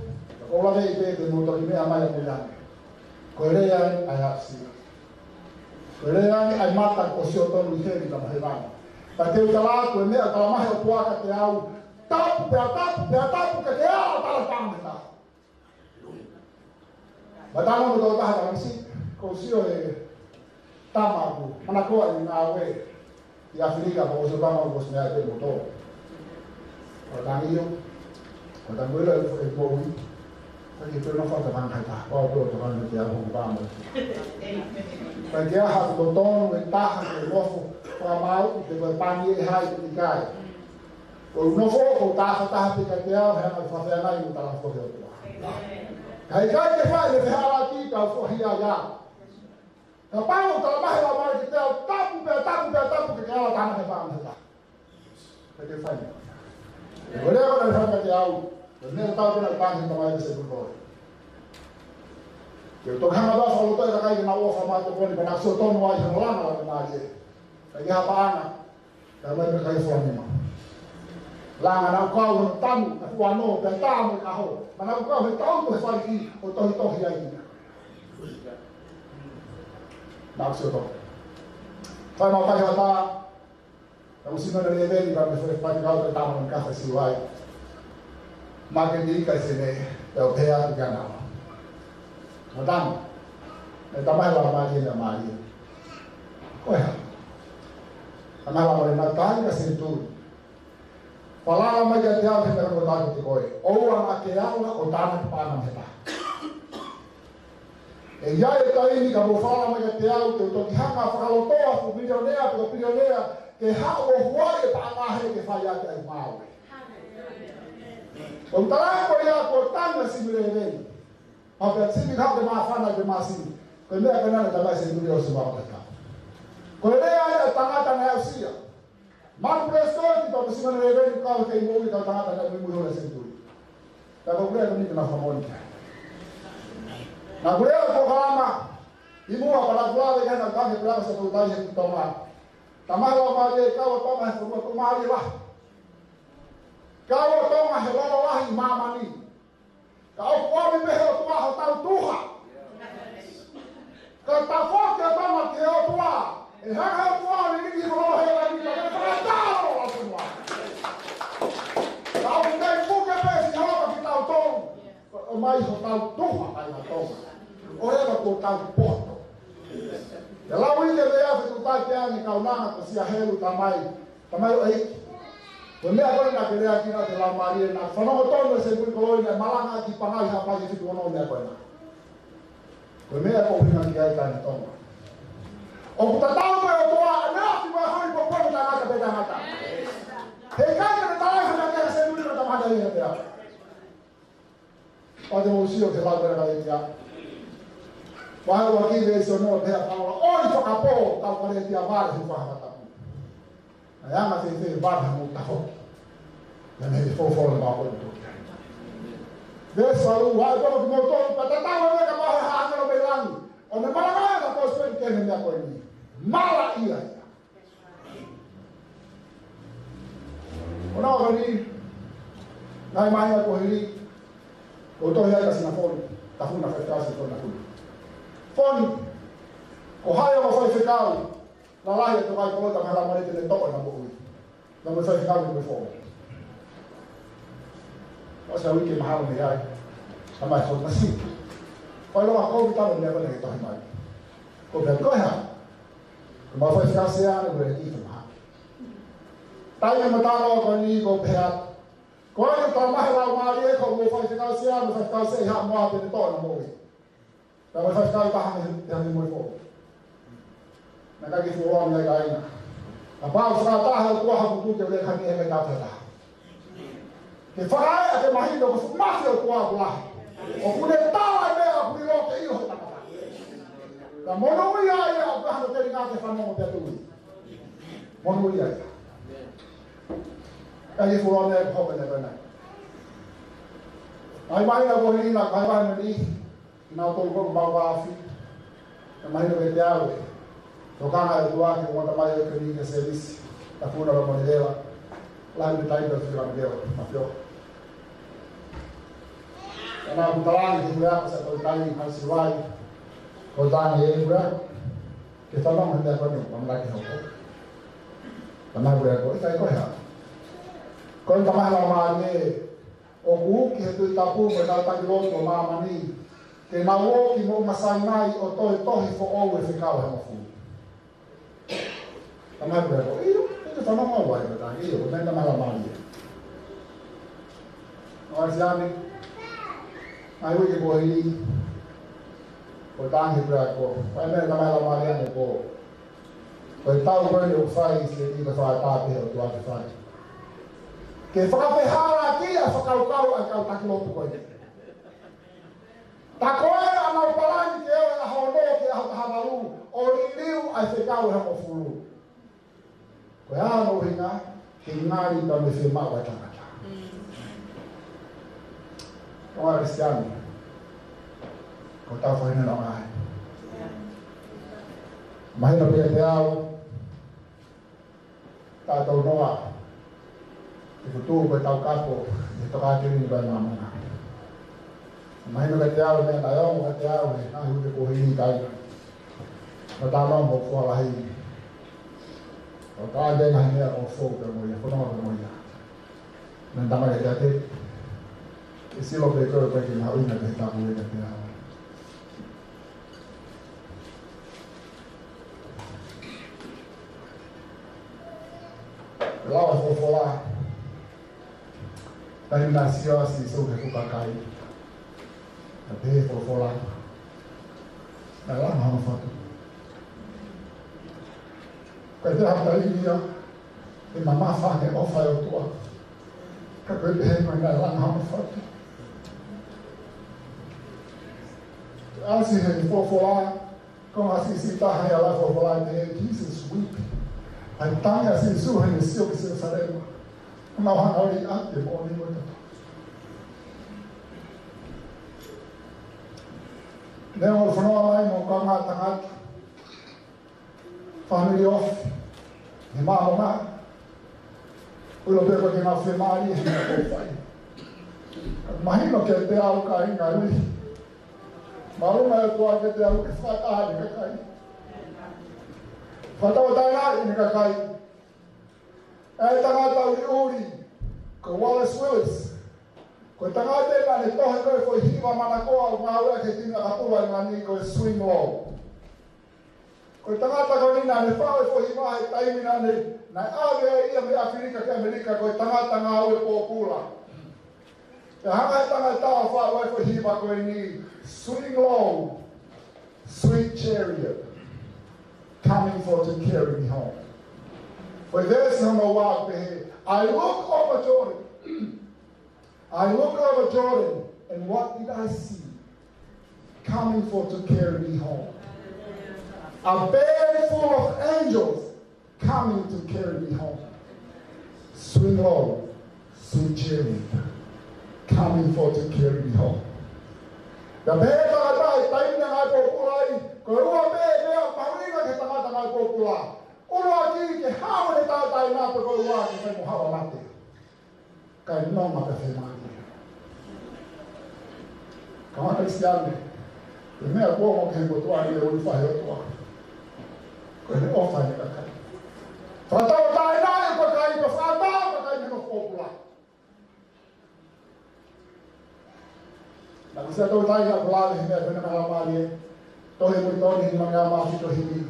ko la de mo to ni ama ya punya ko le ya ai si ko le ya ai mata ko si o to ni he ni ka mahela pa te utala ko me ka ma he o tua ka te au tapu ka te au ta la pang ta badalo mo do ta ha si ko si o e tamaku mana ko ni na we ya Afrika ko so tama ko se ya te mo to o ta ni yo o ta mo le e mo wi Perché tu non fai mancata, poi tu non ti abbiamo. Perché ha fatto tono e tacca che l'uomo fa male, che per pani e hai di gai. Con uno fuoco tacca che ha fatto la mai tutta la fuoco. Hai che fai le fa la tita fuori ya. Kapau ta mai la mai che tapu che ha la tana che fa. Perché fai? E volevo che fa che ha nel tahu na pansin tamai se buko ke to khama ba fa lo to ka kai na wo fa ma to ko ni na so to no ai no la na na je ka ya ba na ka ma ka kai fo ni ma la na ko wo tam ka wa no ka ta mo ka ho ma na ko ho ta mo fa ki o to hi ai na so to fa ma pa ya ta ka usino na le vedi ba me fa ka ta ta mo ka fa si wai Makin ka sini tao pea ka na madam e tamai la ma ji na ma ji ko ya ana la na ta ka sin tu pala ma ja dia ke ko ta ki ko o wa ke ya o ta na pa na ta e ya e ta ni ka mo fala ma ja dia o to ki ha ka fa lo to fu milionea ke ha o wa e pa ma he ke fa ya ka ma Ontara ko ya ko tanga simulele. Apa sini kau de mafana de masini. Ko le ka na ta ba se ndio so ba ta. Ko le ya tanga tanga ya sia. Man presto ti to simulele ko ka mo ni ka tanga tanga mo mo le senturi. Ta ko le ni na famoni. Na ko ko kama. Ibu apa la kula de na ka ke kula sa to ta je to ma. Tamalo ma de ka wa to ma ko ma ri la. Kau tonga he lolo lahi mama ni. Kau kuami mehe o tua ho tau tuha. Kau tafoke o tama ke o tua. E hanga o tua ni ni lolo he la ni ka tratalo la tua. Kau ngai fuke pe si hoka ki tau tonga. O mai ho tau tuha ai na tonga. O eva ko tau poto. E lau ike mea fe tutai ke ani kau nanga ko sia helu tamai. Tamai o eiki. Kone ako na kere aki na te la marie na whanau tono se kui koloi na malanga ki pangai ha pai ki tuono me ako na. Kone ako hina ki ai kai na tono. O puta tau me o toa na ki mai hoi po pono na ngata pe ngata. Hei kai ka tau hina ki se nuri na tamada i hea. O te mo sio te lau kere kai ia. Wahe wa ki ve se no pe a paula. Oi whakapo tau kare tia vare hu whahamata. Ayama te te vada mo ta ho. Na me fo fo na ba ko to. Des salu wa ko mo to pa ta ta wa ka ma ha no be lang. O me mala ga ko spen ke me ko ni. Mala ia. Ona ga ni. Nai mai ko ni. O to ya ka sina fo. Ta fu na fa ka se to na fu. Fon. O hayo mo fa fe ka. La laia to vai ko ta mala mare te to na bo. Na mo fa ka mo fo. Asa wiki mahal ni ai. Sama so nasi. Kalau aku kita mendapat lagi tahu mai. Ko be ko ha. Ko fa ka se ya ne be ti ma. Tai ma ta lo ko ni ko be ha. Ko ni to ma la ma ri ko mo fa ka se ya mo fa ka se ha mo te to na mo. Ta mo fa ka ta ha ni mo fo. Nakagi fuwa na gai na. Apa usah tahu kuah buku ke kami yang kata. Ke farai ake mahindo ko mafia kuah kuah. O kune tawa me aku ni lo ke iyo ta. Ka mono ya ya ka no te ngate fa mo te tu. Mono ya. Ai fuwa na ko be na. Ai mai na ko ni na ka ba ni. Na to ko ba ba fi. Ka mai no be te awe. Tokana ya dua ke mwata mayo ke ni ke service. Tafuna la monedela. Lain di tayo sa monedela. Mafio. Karena butalan di berapa saya tahu tadi masih lain. Kodan ye berapa? Kita orang hendak kau ni, pemlaki hoko. Karena berapa? Itu ikut ya. Kau tamah lama ni. O que tu tapu berkata di lot mama ni que na o que mo masanai o to fo o e ficava no fundo tamai bro isso tá na mão vai tá aí eu nem na mala mali nós já me aí o que vou ir o tangue braco vai nem na mala mali né pô o tal quando eu faz e vai tá pelo tu acha faz que whakawhehara ki a whakaukau a kau takilotu koe. Ta koe a mau palangi ke eo a haono ke a hamaru o ririu a whekau e hako furu. Koe ano ringa, ki ngari ta me whima wa tangata. Tonga Kristiani, ko tau whahina na ngai. Mahina pia te au, tātou noa, Iku tu ko tau kapo, ito ka kiri ba na mana. Mahino ka tiao me na yo ka tiao me na hu ko hi kai. Na ta no mo ko la hi. O ka de na ne o fo ko mo ya, ko no mo ya. Na ta ma ka te. Isi lo pe ko ki na hu na ka ta mo ka tiao. Lawa fo la. Tayo nasio si so ke kupakai. Ate fola. Nala ma foto. Kaya hata hiyo ni mama fa ke ofa yo tua. Ka ko be ma nala ma foto. Asi he fola com assisita ha ela fola de Jesus week. Antanya si su he sio ke se sarema. Não há ali ante bom nenhum. Não o fenômeno aí não cama tangat. Family off. Ni mama. O lo pego que na femari não faz. Imagina que te algo cai ali. Malu mai tu ake te algo que faz ali que cai. Fata o dai ni que cai. Ai tangata uri ko Wallace Willis ko tangata na ne tohe ko hiwa manakoa o maua ke tina kapula ngani ko swing low ko tangata ko ni na ne fa ko hiwa e taimi na ne na ave ia me Afrika ke Amerika ko tangata nga o popula te hanga tangata fa ko hiwa ko ni swing low sweet chariot coming for to carry me home. But there's no walk here. I look over Jordan. I look over Jordan, and what did I see? Coming for to carry me home. A bed full of angels coming to carry me home. Swing low, sweet chariot, coming for to carry me home. The bed that I time na I populai, ko rua bed na paulina ke tangata na populai. Ura ki ke hawa ne tau tai nā pe koi wā ki whai mo hawa mate. Kai no ma pe whai mate. Ka ma Kristiane, te mea kua mo ke ko tua ni e uri whai o tua. Ko ne ofa ni ka kai. Whatau tai nā e ko kai ko whatau ka kai no kōpula. Na kisia tau tai ka kulale hi mea whena kaha maari e. Tohi mui toni hi mga maafi tohi ni.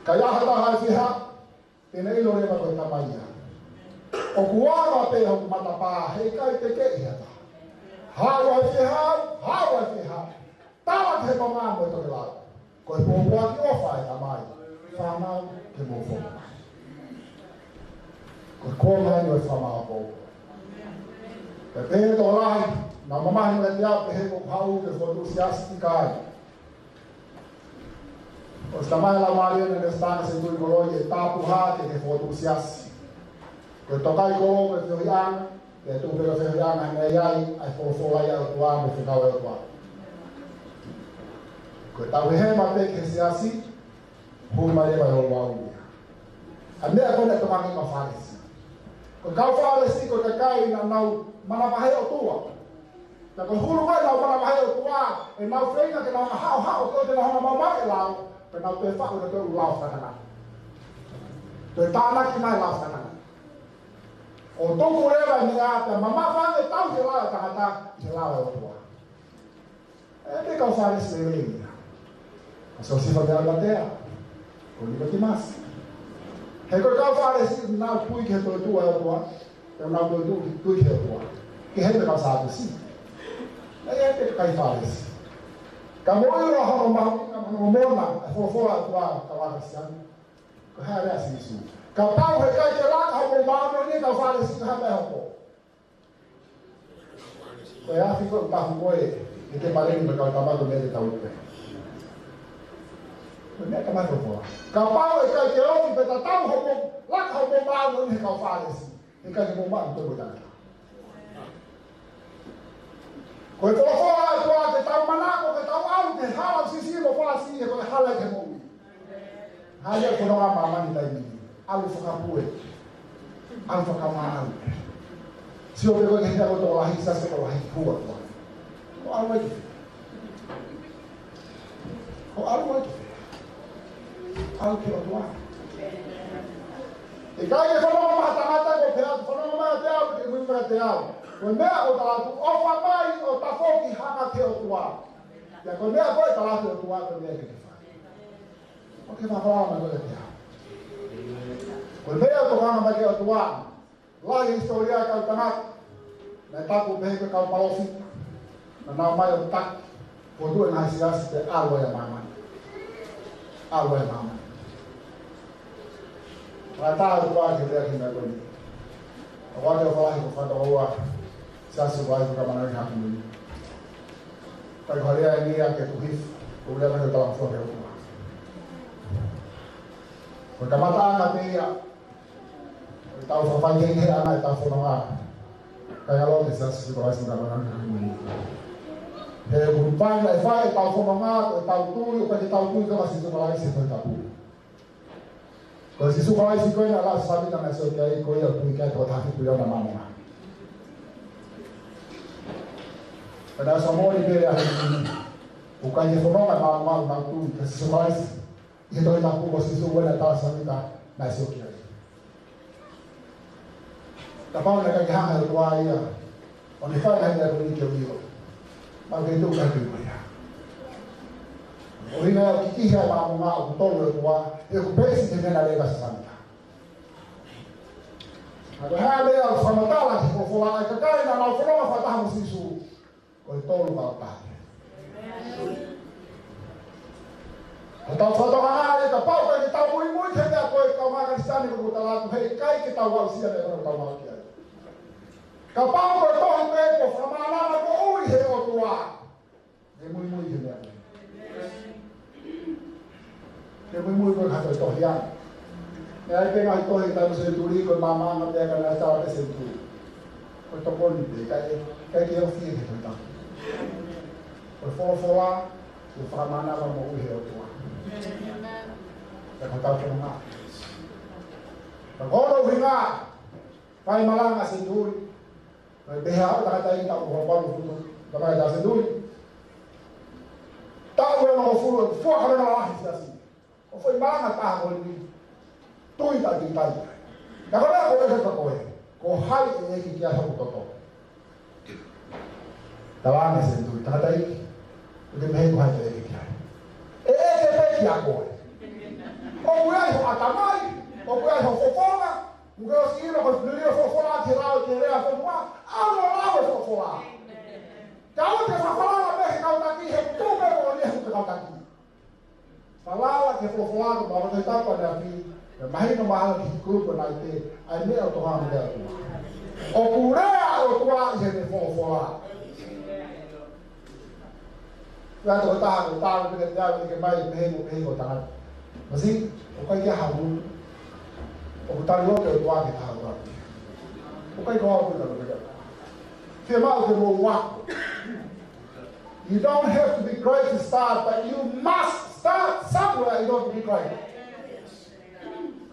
Kaya hata hai fiha, tēne ilo rema koe tamaia. O kuara te hoku matapā, hei kai te kei hata. Hawa fiha, tawa te hepa maa mo toke lau. Koe pōpua ki ofa e tamai, whanau ke mō whoma. Koe kōmai o e whamau pōpua. Te pēto rai, na mamahi me te au te hepo pau ke whotusi asiti kai. O stamai la maria ne stana se tui koloi e tapu hate ke fotu siasi. Ko tokai ko ke whianga, e tu pe ke whianga ne ai ai fo ai au tua me te kau e tua. Ko tau he ma pe ke siasi, hu mai e mai o wau. Ane ako na tumangi ka Farisi. Kung ka Farisi ko kakai na nau manamahay o tua. Na kung hulu ka nau manamahay o tua, e nau frena ke nau mahau ko te nau mamai lau, pe nau te fa o te ulau sa kana. Te tana ki mai lau sa kana. O toku rewa ni ata mama fa e tau te lau ta te lau o tua. E te ka Farisi le. So si fa dela batea. Ko ni ti mas. He ko ka Farisi na pui ke to tua o tua. Te na to tu ke o tua. Ke he te ka sa si. E te ka Farisi. Ka mo ro ho mo na fo a tua ka wa sian. Ko ha ra si su. Ka pau he ka te la ka mo ma no ni ka Farisi ka ha ho. Ko ya fi ko ta mo e te pare ni ka ma do me te tau pe. Não é mais boa. Capaz é que eu me peta tão roubo, lá que roubo mal não é que eu falo assim. É que eu vou mal não tô botando. Quando eu falo agora que tá manaco, que tá alto, que rala se eu falo assim, que rala que morre. Rala que não há mamãe daí mim. Algo fica pure. Algo fica mal. Se eu pego que já botou lá, isso se eu lá rua. Algo é diferente. Algo é diferente. Algo que eu doar. E cai que falou mata com peado, falou mata que muito peado. Quando é o talado, o papai o tafo que hanga que eu doar. E quando é agora talado eu doar também que faz. O que vai falar mas olha aqui. Quando é o talado mas que eu doar. Lá em história que eu tanat. Na tá com bem que eu palofi. Na não mais o tac. Por duas nas cidades de água e mamãe. Água e mamãe. Rata o quase que aqui na coisa. Agora eu falar com o rua, se a sua vai ficar mais rápido. Para agora aí é que tu rif, o leva eu tava fora eu. Porque matar na meia. Eu tava fazendo que ana tá fora lá. Kayak lo bisa situasi mengatakan ini. Berupaya vai tahu semangat, tahu tuh, kalau tahu tuh masih sekolah sih tahu. Kalau si sekolah sih kau nak sabi tak masuk kau kau yang punya kau tak fikir yang mana. Pada semua ini dia bukan je semangat mal tuh kasi sekolah sih. Itu yang aku masih sekolah tak sabi tak masuk kau. Tapi nak kaya hal tua ya, orang itu hanya beri kau. Maka itu kan dia. Orang yang kita mahu betul tua, itu basic dengan ada kesana. Ada hal yang sama talah, kalau kita nak nak follow apa tahu sisu, betul apa. Atau foto mana kita tahu kita mui kita kau makan sana kita tahu, hei kai kita wal siapa yang kita mahu kita. Kapal bertoh itu sama anak aku ui heo tua. Mui je dia. Dia mui kata toh yang. Ya kita toh kita mesti tuli ko mama nak dia kan asal ada sentuh. Ko to pun dia kai dia sih itu tak. Fola sama anak aku ui heo tua. Tak tahu kemana. Kalau winga pai malang asentuh. Behar tak ada yang tak berapa lu tak ada sendiri. Tak boleh nak furu, furu kalau nak lah sih. Kau furu mana tak boleh ni. Tu tak ditai. Tak boleh kau ada kau kau hai ini kita harus betul. Tahu ni sendiri tak ada ini. Udah behar kau hai kita. Kita kau. Kau boleh kau atamai, kau boleh kau fofola. Mungkin sih kalau beli fofola kira semua, awal fofola. Kalau dia fofola lebih kau taki, itu baru dia kau taki. Kalau dia fofola baru kita pada fi, mahin mahal ikut berarti, ini orang dia tu. Okurea orang jadi fofola. Lalu tahu dengan dia mahin kau tangan. Masih, kau dia halu. O tahu ke tua kita tahu. Bukan kau pun tahu betul. Firman itu mau. You don't have to be great to start, but you must start somewhere. You don't be great.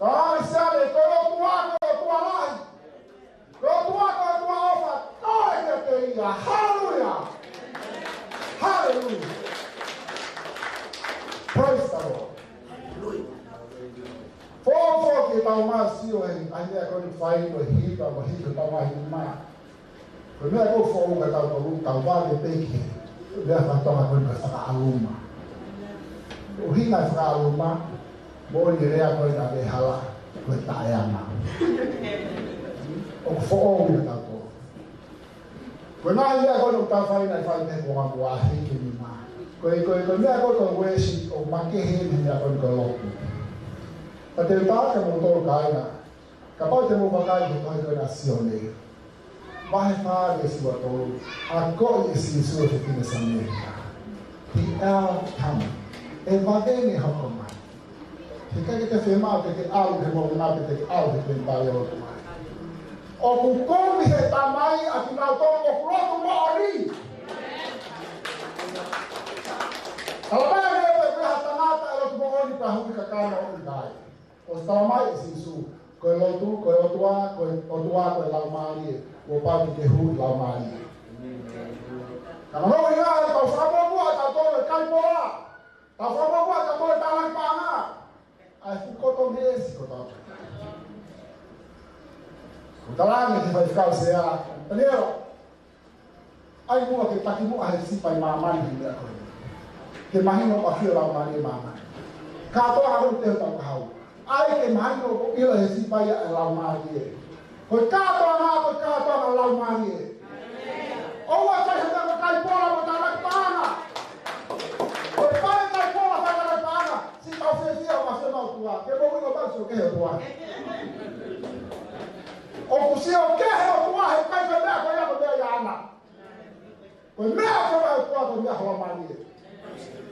Kau sale kau tua lai. Kau tua ofa. Kau ke ia. Hallelujah. Hallelujah. Praise the Lord. For kita masih hanya kau fai kau hidup kau masih mana. Kau ni aku for kau vale peki. Dia fatong aku kau aluma. Uhinga kau aluma. Boleh dia kau dah behala kau tayana. Aku for kita tu. Kau nak dia kau tak fai nak fai kau orang buahi kini mah. Kau ni aku kau wesi o makehi ni aku kau loku. Tapi tak kamu tahu kaya, kapal temu bagai kau nasional. Bahai faham sesuatu, aku isi sesuatu ini sama. Dia kamu, evangeli hakomai. Jika kita firman kita al demo nabi kita al demo bayar tu. Aku kau bisa tamai, aku nak tahu aku lalu mari. Kalau bayar kita berhatanat, kalau tu mohon dipahami kakak orang baik. Os tamai sisu, kau tua, kau mari, kau pagi kehu mari. Kalau kau ingat, kau sama buat atau kau bola, kau sama buat atau tangan panah, aku kau tu mes, kau tahu. Kau tahu ni kita fikir saya, tanya, aku mau kita kimu ahli sipai maman ni aku. Kemahin aku akhir mari maman. Kau harus tahu kau. Ai ke mahino ila hesi paya alamari. Ko kato alamari. O wa sai handa kai pola mo tarak pana. Ko pai kai pola tarak pana. Si tau se sia ma se mau tua. Ke mo no ba so ke tua. O ku si o ke tua he kai ka na ko ya ko ya ana. Ko me ko ba tua ko ya alamari.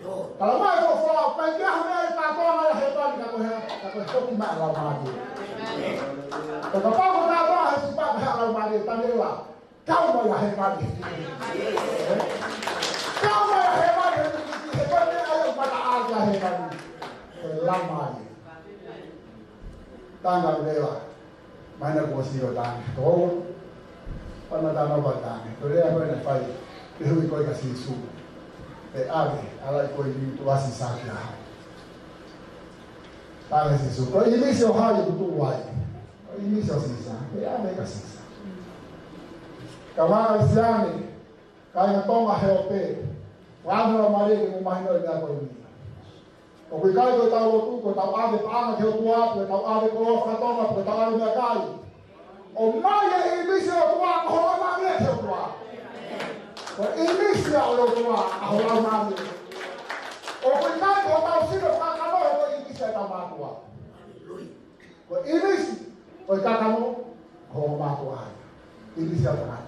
Kalau mai ko fala pai ke ha me ka to na he ta ni ka ko he. Kalau kau mak lagi, kalau kau nak apa sebab hal lagi tanya lah, kau mau hebat, kau mau hebat, hebatnya ayam pada aja hebat, lama ni, tanggal dewa, mana kursi orang, kau, mana tanah batang, kau dia apa nak fai, dia kau kasih su, agi, alai kau ini tu asih sakit. Tanga sisu. Kau ini sih orang yang betul wai. Kau ini sih sisa. Ya mereka sisa. Kawan siapa? Kau yang tahu mahal pe. Wajar mari kita mahal dia kau ini. Kau kau tahu tu, kau tahu ada panah dia tua, kau tahu ada kalau fatoma, kau tahu ada mereka. Oh mana ini sih tua, orang mana dia tua. Kau ini sih orang tua, orang mana. Oh kau tahu sih orang kalau saya tahu matua. Kau ini sih, kau kamu, kau matua. Ini siapa kata?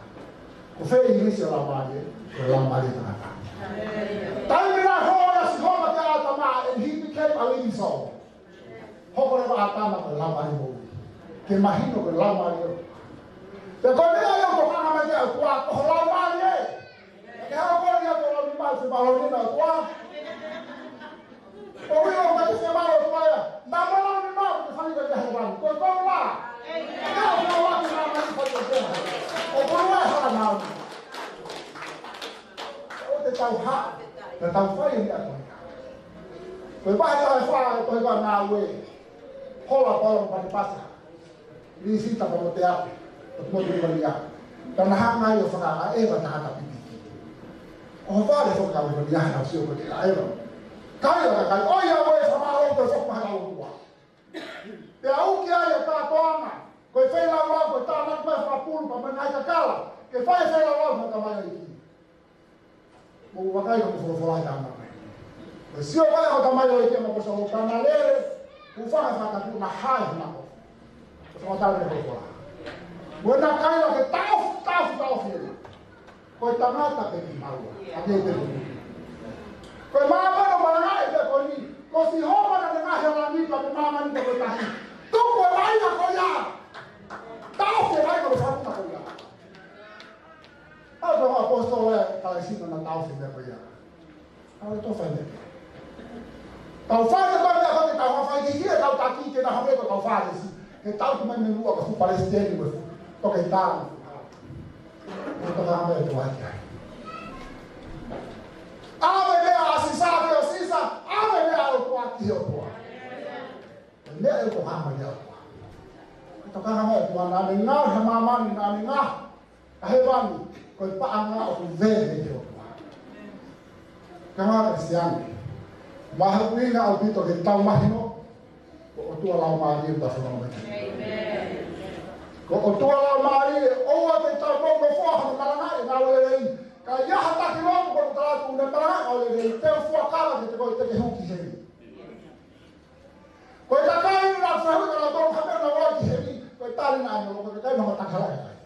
Kau faham ini siapa lagi? Kau lama di tengah. Tapi bila orang siapa dia atama, and he became a living soul. Kau kalau atama kau lama di bawah. Kemahin kau lama di. Tapi kau ni yang kau nama dia kuat, kau lama di. Kalau kau dia kau lama di sebelum ni nak kuat. Kau yang macam siapa orang tua ya? Nama orang ni nak kami kerja hebat. Kau tahu lah. Kau tahu lah nama ni kerja. Kau boleh hal mana? Kau tahu hak, tahu faham ni apa? Kau baca faham, kau baca nawe. Hola orang pada pasar. Di sini tak perlu tiap, tak perlu dibeliak. Karena hak naik faham, tak ada pipi. Oh faham tu kau beliak, nak siapa dia ayam. Kaya kaya, oh ya boleh sama orang tu sok mahal tua. Dia ukia ya tak tuanga. Kau fai lawan, kau tak nak mas rapul, pemenai kekal. Kau fai lawan, kau tak ini. Mau pakai kau foto-foto jangan. Siapa yang kau tak mahu ini, mau kau tanah lere, kau faham tak kau nak hal nak. Kau tahu ni kau. Kau nak kaya kau tahu ni. Kau tak nak tak ini malu. Apa itu? Kau mana mana dia kau ni, kau si homa nak dengar yang ni, kau mana ni kau tahu. Tu kau mana kau ya? Tahu kau mana kau tahu kau ya? Ada orang apostol kalau sih nak tahu sih kau ya. Kalau tu faham. Tau whai ka tau mea tau hawhai ki kia tau taki ke na hame ko tau whai si. He tau tu mai me lua ka fu Palestini me fu. Toka i tāna. E toka hame tu haki ai. Awe mea asisa ke o sisa. Awe mea o tua ki o tua. Mea e ko hama ni o tua. Toka hame tu ana ni ngā he mamani na ni ngā. A he wani. Ko i paa ngā o ku veve ki o tua. Ka ngā Kristiani. Maha kuinga au pito ke tau mahino. Ko o tua lau maari uta whanau mai. Ko o tua lau maari oua te tau mongo fuaha na marangai ngā ule rei. Ka iaha taki longo ko talatu una marangai ngā ule rei. Teo fuakala ke te koi te ke huki heri. Ko i kakai na whahuka na tōru hamea na waki heri. Ko i tāri nā ino ko i kai maha takalai kai.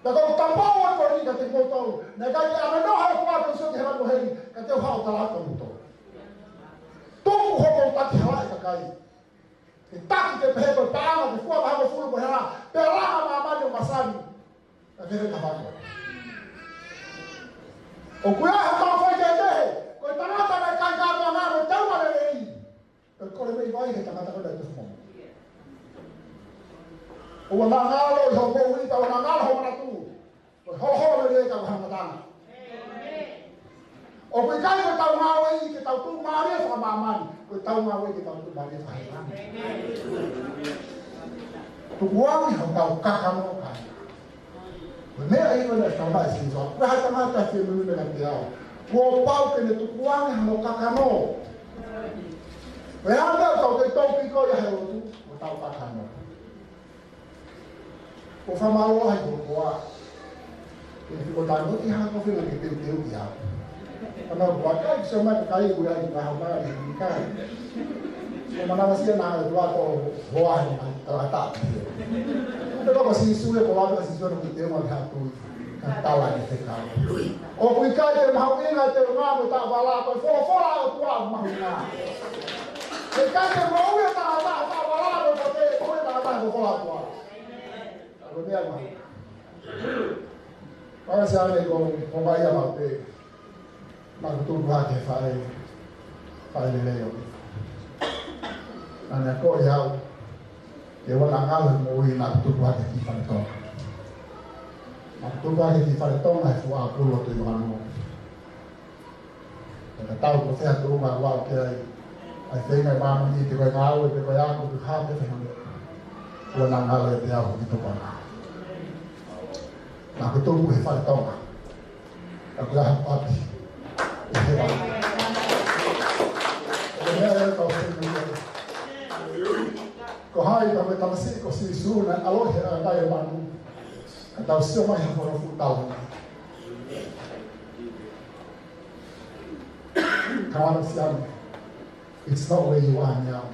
Na ko tampau ai ko ni ka te koutou. Na kai ki ame no hao kua te suki hera ko heri. Ka teo hao talatu muto. Tōku hoko taki harai ka kai. Ke taki te pehe koe paana, te fua maha ko furu ko hera. Pea raha mamani o masani. Ka kere ka hako. O kuia he tau whai te tehe. Koe tangata nei kai kātua ngā no tau ane rei. Koe kore mei vai he tangata koe nei te fumo. Ua nā ngālo i hoko uita, ua nā ngālo ho manatu. Koe hoho me rei ka wahangatana. O koe kai koe tau ngā wei ke tau tū maare wha mamani. Koe tau ngā wei ke tau tū maare wha heirani. Tukuangi ho tau kakano kai. Koe mea ino ne tau mai sinsoa. Koe hai tangata whia mune na te ao. Koe pau ke ne tukuangi ho kakano. Koe hanga tau te tauki koe hei o tu. Koe tau kakano. Koe whamaro hai koe koa. Koe whiko tai moti hanga koe whina ke teu ki hao. Ana buat so mai kai ku ai ba ba ni kai. So mana masih na dua ko hoa ni ta. Pero ko si sule ko la si so no te mo ha tu. Ta la ni te ka. O ku kai te ma hu ina te ma mo ta ba la ko fo la ku ma hu na. Te kai te mo u ta ba la ko te ko ta ba ko la ku. Ko me ma. Para se ale ko vai a ma pe. Makutungu hake whae leo. Nana ko i hau, ke wana ngāwe mo i makutungu hake ki whare tonga. Makutungu hake ki whare tonga e fua apuro tu i wano. Ka tau ko whea turunga wau ke ai whengai māmani te koe ngāwe, te koe ako tu hāpe whengai. Wana ngāwe te au ki tupana. Makutungu he whare tonga. Ka kua hapu api. Ko hai ka me tamasi ko si su na alohe a kai manu. Ka tau sio mai ha fora futau. Kawana siam. It's not where you are now.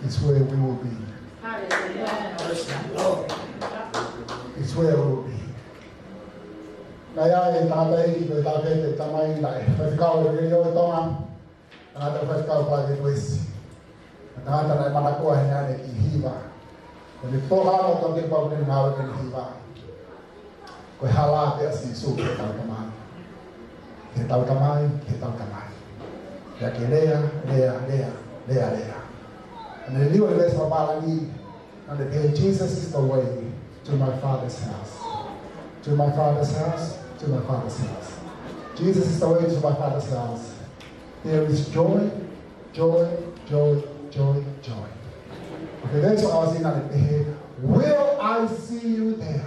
It's where we will be. It's where we will be. Nai ai tātai ki koe tāpei te tamai nai. Whaitikau e kiri o e tonga. Tangata whaitikau pāi ke tuesi. Tangata nai manakua he nane ki hiwa. Ko ni toha no to te pau kini ngawe kini hiwa. Koe hala te asi su ke tau tamai. Ke tau tamai, ke tau tamai. Ia ke lea, lea, lea, lea, lea. And the liwa le sa palani. And the Jesus is the way to my Father's house. To my Father's house. To my Father's house. Jesus is the way to my Father's house. There is joy, joy, joy, joy, joy. Okay, that's what I was in at the head. Will I see you there?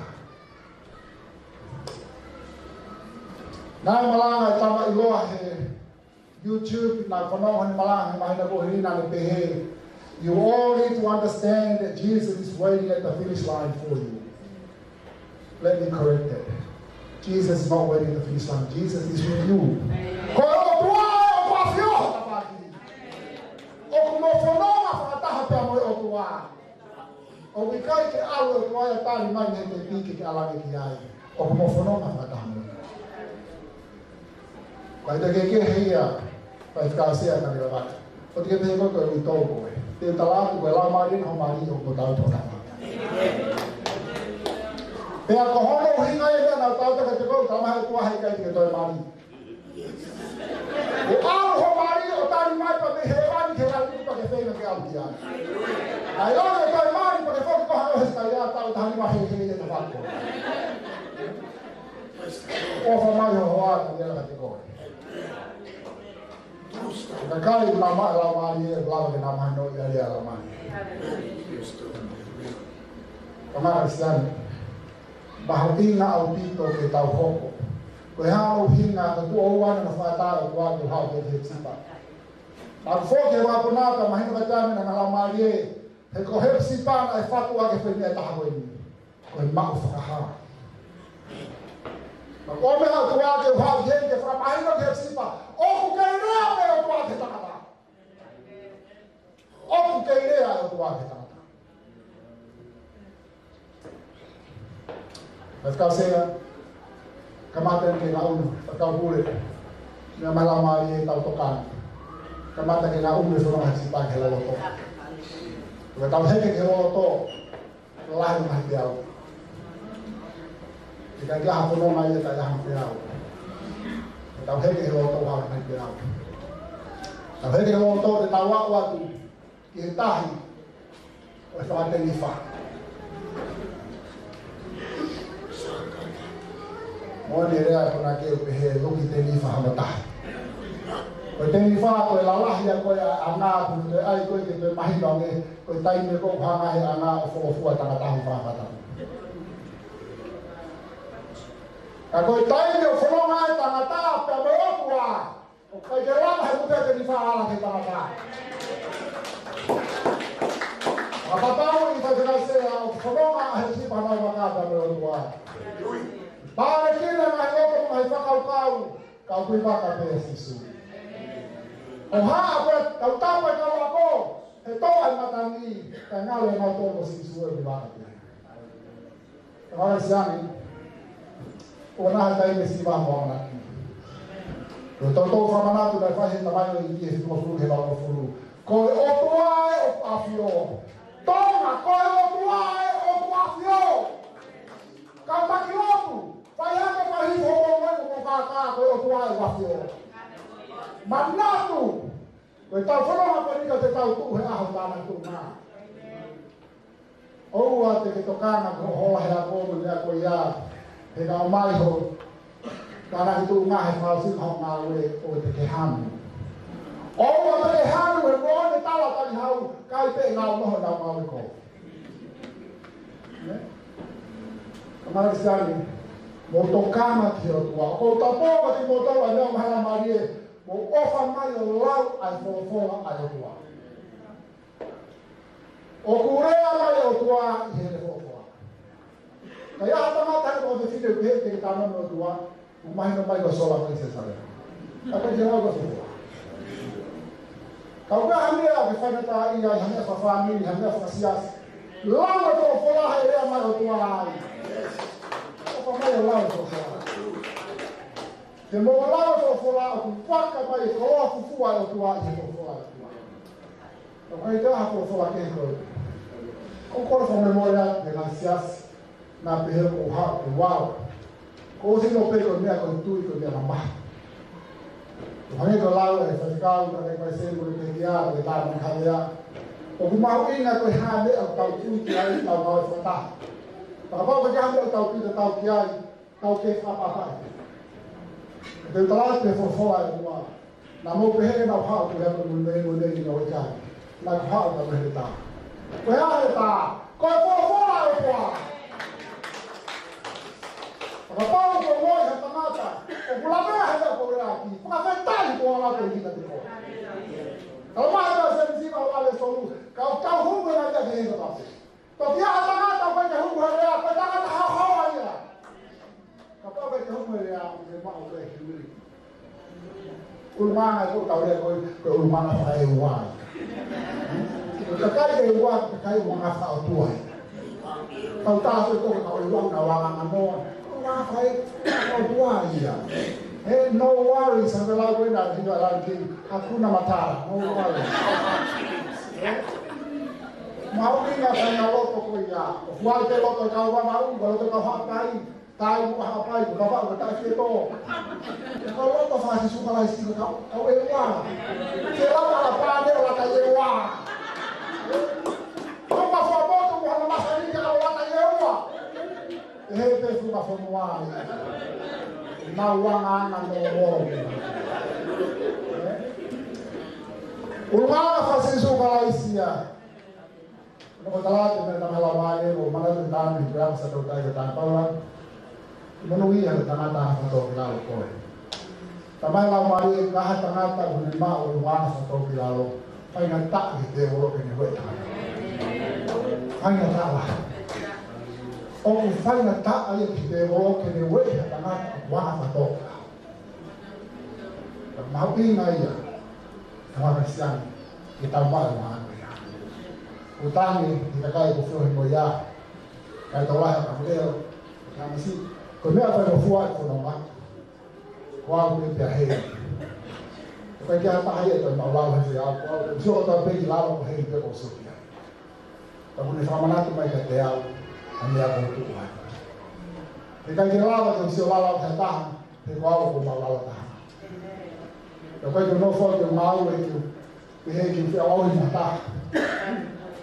Now malanga tama iloa he YouTube na kono malanga mahina ko hina le pehe. You all need to understand that Jesus is waiting at the finish line for you. Let me correct that. Jesus is not waiting at the finish line. Jesus is with you. O we kai ke alu o tua tali mai ne te piki ke alage ki ai. O mo fono ma fa tamu. Vai te ke heia. Vai ka sia ka le va. O te ke ko ko to ko. Te talatu ko la mari no mari o ko tau to na. Pea ko hono hinga e na tau te ko ta mai tua hai kai ke to mari. O alu ho mari o tali mai pa me Ai logo toi mari porque foi que correu esta ya tal tá ali mais que ele tá falando. O família roa que ela te corre. Nakai lama mari lama que nama no ya ya lama. Kamara sian bahina au pito ke tau hoko. Ko ha au hinga ka tu o wana na fata o wa tu ha ke sipa. Al foke wa pona ka mahina ka tame na lama ri. He ko he sipa na fatu wa ke fene ta ho ni. Ko ma u fa ha. Ma ko me ha tu wa ke ha yen ke fra mahina ke sipa. O ku ke rea me o tu wa ke ta ka. O ku ke rea o tu wa ke ta. Kau saya kematian kita kau boleh malam hari tahu tokan kematian kita seorang haji pagi lalu to kalau tahu saya kita lalu to lain mati dia jika dia hafal nama dia tak hafal dia tahu saya kita lalu to hafal mati dia tahu saya kita lalu to tahu waktu kita hi waspada telefon mo dire ko na ke pe lo ki te ni fa ma ta ko te ni fa ko la la ya ko ana ku te ai ko ke pe mai dong e ko tai me ko pha nga he ana fo ta ta fa fa ta ka ko tai me fo nga ta ta pe me o kwa ko ke la ha ku te ni fa ala ke ta ta apa tahu ni fa ga se fo nga he si pa na wa ka ta me o kwa para kila mahoko mahifakau kau kuipaka pe Yesu. Oha apa kau tapa kau ako eto ay matangi kangalo na to Yesu e baka pe. Kaya siya ona tayo si ba mo na. Toto famana tu na fahin tamayo i Yesu mo fulu he ba mo fulu. Ko otuai o afio. Toma ko otuai o afio. Kau tak kilotu. Payah pahi hubungan dengan kakak kau tua wafio. Mana tu? Kau tahu kalau apa ni kau tahu tu heh tanah tu na. Oh wat kita kan aku holah ya kau dia kau ya. Heh kau mai ho. Karena itu ngah falsi kau ngawe oh tekeham. Oh wat tekeham kau ni tahu tadi hau kau pe ngau noh dah mau kau. Kemarin sekali. Motokama kio tua. Ko tapo di motor ada mahala marie. Mo ofa mai lau ai fofola ai tua. O kurea mai o tua i fofola. Kaya hata mata ko de fide ke tano no tua. Umai no mai ko sola mai se sare. Apa dia ko sola. Kau ka hamia ke fanata ia hamia fa family hamia fa sias. Lau ko fofola ai mai o tua ai. Mai lao fofola. Te mo lao fofola o paka mai ko fufua o tua i fofola. O kai ta fofola ke ko. Ko ko fo memoria de gracias na pe ko ha ko wow. Ko si no pe ko me ko tu ko de mama. O hai ko lao e fa ka ko ne pa se ko ke dia de ta na khalia. O ku mau ina ko ha de o tau tu ki ai tau mau fa ta. Kalau kau jangan tahu kita tahu kiai, tahu ke apa. Detelah performa semua. Namun perhari nak hal tu yang mulai ni nak cakap, nak hal tak boleh tak. Perhari tak, kau performa apa? Kalau kau buat yang tengah, kau lama ada kau lagi. Pakai tali kau orang pergi tak kau. Kalau mana sensi kau ada solu, kau hubungan aja dengan kau. Tapi apa tak boleh hubungan dia, apa tak hal aja. Kau boleh hubungan dia, memang boleh hubungan. Ulama aku tahu dia kau ulama pakai uang. Pakai uang, pakai uang apa tua. Kau tahu itu kau uang nawangan amon. Uang pakai tua aja. No worries, sampai lagu ini ada juga lagi. Aku nama Tara, no worries. Mau ni nak saya loto kau ya. Buat ke loto kau mau, kalau kau hapai, tahu hapai, bapak bertak itu. Kalau loto fasi suka lagi sih kau ewa. Kalau apa dia orang kaya ewa. Kau ka fonua. Na wanga na mo. Ulama fasisu kalaisia. Noko talate me tanga lawale o mana tentang di berang satu kali tentang paula. Menui yang tengah-tengah satu kilo koi. Tamai lawale kahat tengah-tengah bunima ulama satu kilo. Hanya tak gitu orang ini buat. Hanya tak lah. Orang hanya tak aja gitu orang ini buat tengah wah satu. Mau ini aja. Sama Kristian kita mahu mana ya. Utang ni kita kaya kufur moya. Kaya tawa yang ambil. Kami si kami apa yang buat tu nama. Wah ni biaya. Kaya kita tak ada tu malam hari apa. So kita pergi lalu hari itu kosong ya. Tapi ni sama mana tu mereka dia kami apa tu buat. Jika kita lalu tu si lalu kita kita awak pun lalu dah. Kaya kita nak yang mahu itu, kita awal ini tak.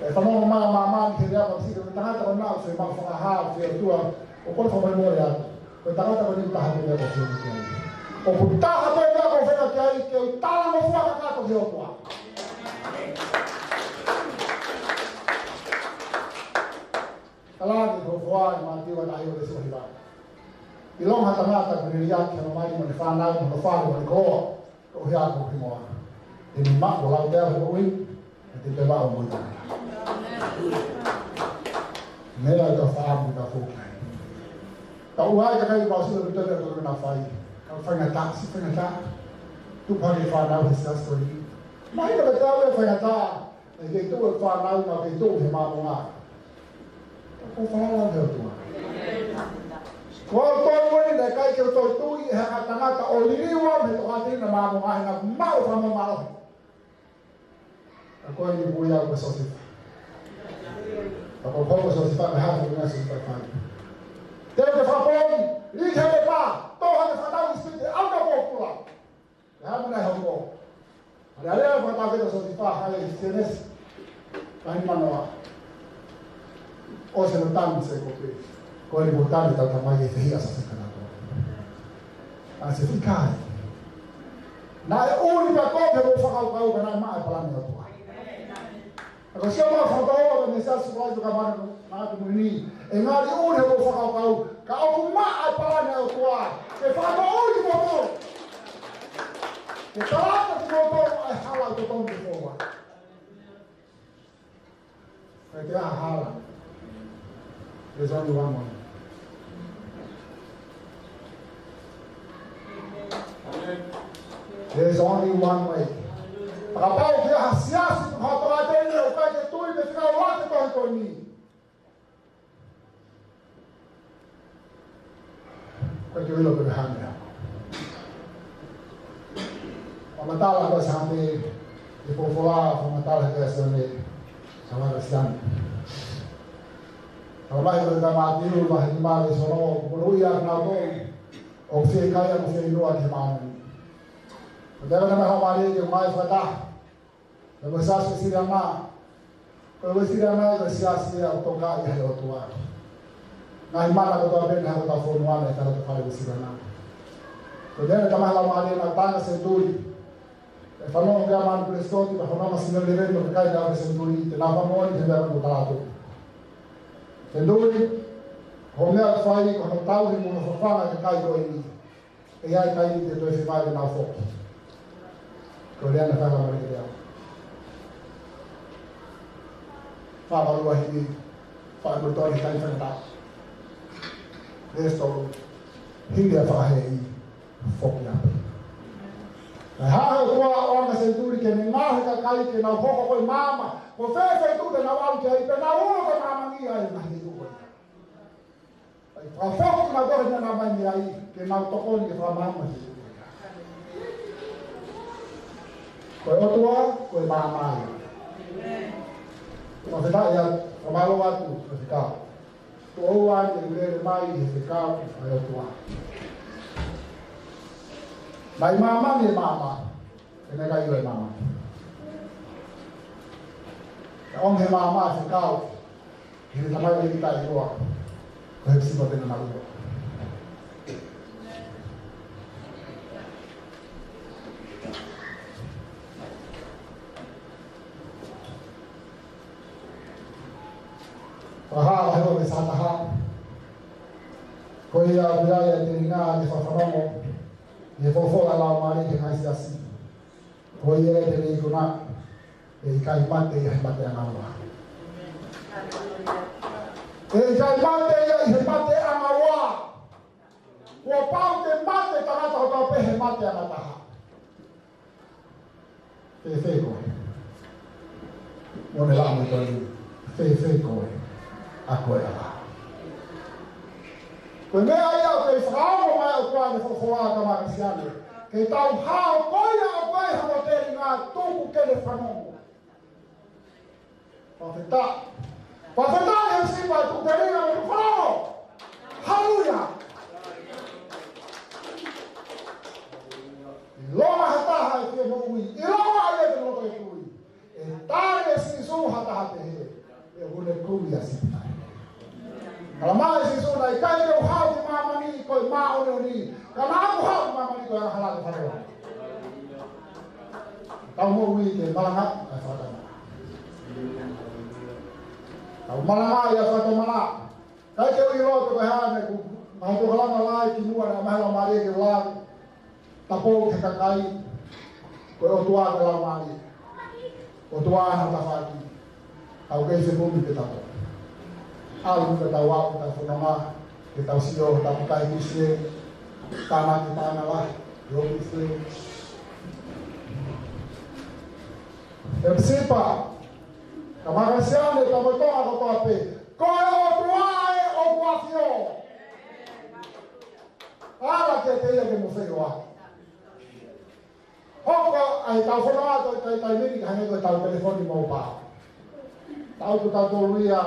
Kalau mama kita apa sih kita tak tahu nak sebab faham dia tua, okon faham dia. Kita tak tahu ni tahan dia apa sih dia. Okon tak apa dia apa sih dia itu tak mau faham apa tu dia tua. Kalau kita faham mati wana ayo dia semua. Ilong hata beriak kalau mai mana faham ko. Oh ya aku semua. Ini mak walau dia berwin, nanti coba umur. Mela itu faham kita fokus. Tahu aja kalau bahasa betul betul kena faham. Kalau faham tak, si faham tak. Tu pakai faham hisap story. Mai kalau tahu faham tak, itu faham nak itu hema bunga. Kau faham dia tu. Kalau kau ni dah kaya kau tu yang kata oliwa itu hati nama mengahinak mau sama mau. Aku ini buaya aku sosif. Aku kau sosif tak berhak dengan sosif tak. Dia berfaham, ini siapa pak? Tuhan berfaham istri apa kau pulang? Dia mana kau? Ada yang berfaham kita sosif hai senes. Kami mana? Oh senutan saya kopi. Kau ini bukan kita tamai itu asas kenapa? Asal ikan. Nah, uni berkau dia berfakau kau kena mak pelan itu. Kalau siapa fakau dan misal sekolah juga mana ini. Enggak uni berfakau kau mak pelan itu. Kefakau uni berkau. Ketahuan berkau halal berkau berkau. Kerja halal. There's only one way. There's only one way. Kalau dia hasil kau ada ini, kau itu tu ini sekarang waktu kau ini. Kau itu lo berhenti. Pematalah kau sampai di Papua, pematalah kau sampai sama Kristian. Kalau mahir bergambar di rumah di mana Solo, beruya kenapa? Okey kaya okey luar di mana? Dalam nama Hamadi yang mai fatah, dalam sasi sidama, kalau sidama itu siasi atau kaya atau tua. Nah mana betul betul yang kita formuan itu kalau kita sidama. Kemudian dalam Hamadi nak tanya sendiri. Kalau orang mana presiden, kalau masih level berkait dengan sendiri, kenapa mau ini tidak berlaku? Sendiri, homnya fai kalau tahu di mana fafana berkait dengan ini, ia kait itu tu fai dengan fokus. Kemudian ada apa lagi dia? Pak Alwah ini, Pak Betul ini kan tak. Resto hingga fahai foknya. Nah, orang kesenturi kena ngah kali kena fok kau mama, kau fahai itu kena awal jadi kena ulu kena mama dia yang itu. Kau fok kena kau kena mama dia kena tokon ke mama. Kau tua, kau mama. Kau tidak ya, kemalu waktu, kau tidak. Tuan yang boleh mai, kau ayo tua. Mai mama ni mama, kena kau mama. Orang yang mama kau, ini sama yang kita itu, kau harus seperti nama itu. ke sataha. Ko ia wilaya Teninga ke whawhanongo, e whawhora lau mare ke kaisiasi. Ko ia te rei kuna, e kai mate i mate angawa. E kai mate i mate angawa. Ko pau te mate tangata o tau pehe mate angataha. Fe koe. Mone lamu tau fe koe. A koe ala. Koe mea ia o kei whakaongo mai o kua ne whakaoa ka makasiane. Kei tau hao koia o koe hamoteri ngā tōku kele whanongo. Whawheta. Whawheta e sipa e tukerina o whanongo. Hallelujah. I longa hataha e kia moui. I longa e te noto e kui. E tāre si su hataha te he. E hune kui a sipa. Kala mai si su nei kai teo hau te mamani koe maa one oni. Ka maaku hau te mamani koe hala te whanongo. Tau moui ke malanga e whatamana. Tau malanga i a whatamana. Kai teo i roto koe hane ku mahi tō kalama lai ki mua na mahela maria ke lai. Tapou ke kakai, koe o tua ke lau mali, o tua ana tawhaki, au kei se pumi ke tapo. Alu ke tau au, tau whanama, ke tau sio, tau kai kisle, tāna ki tāna lai, ke o kisle. E psipa, ka makasiane tau mai tonga ko toa pe, koe o tua e o kuafio. Ala ke teia ke mo whero aki. Hoko ai tau whanau tai miri ka hanei koe tau telefoni mau pā. Tau tu tau tōruia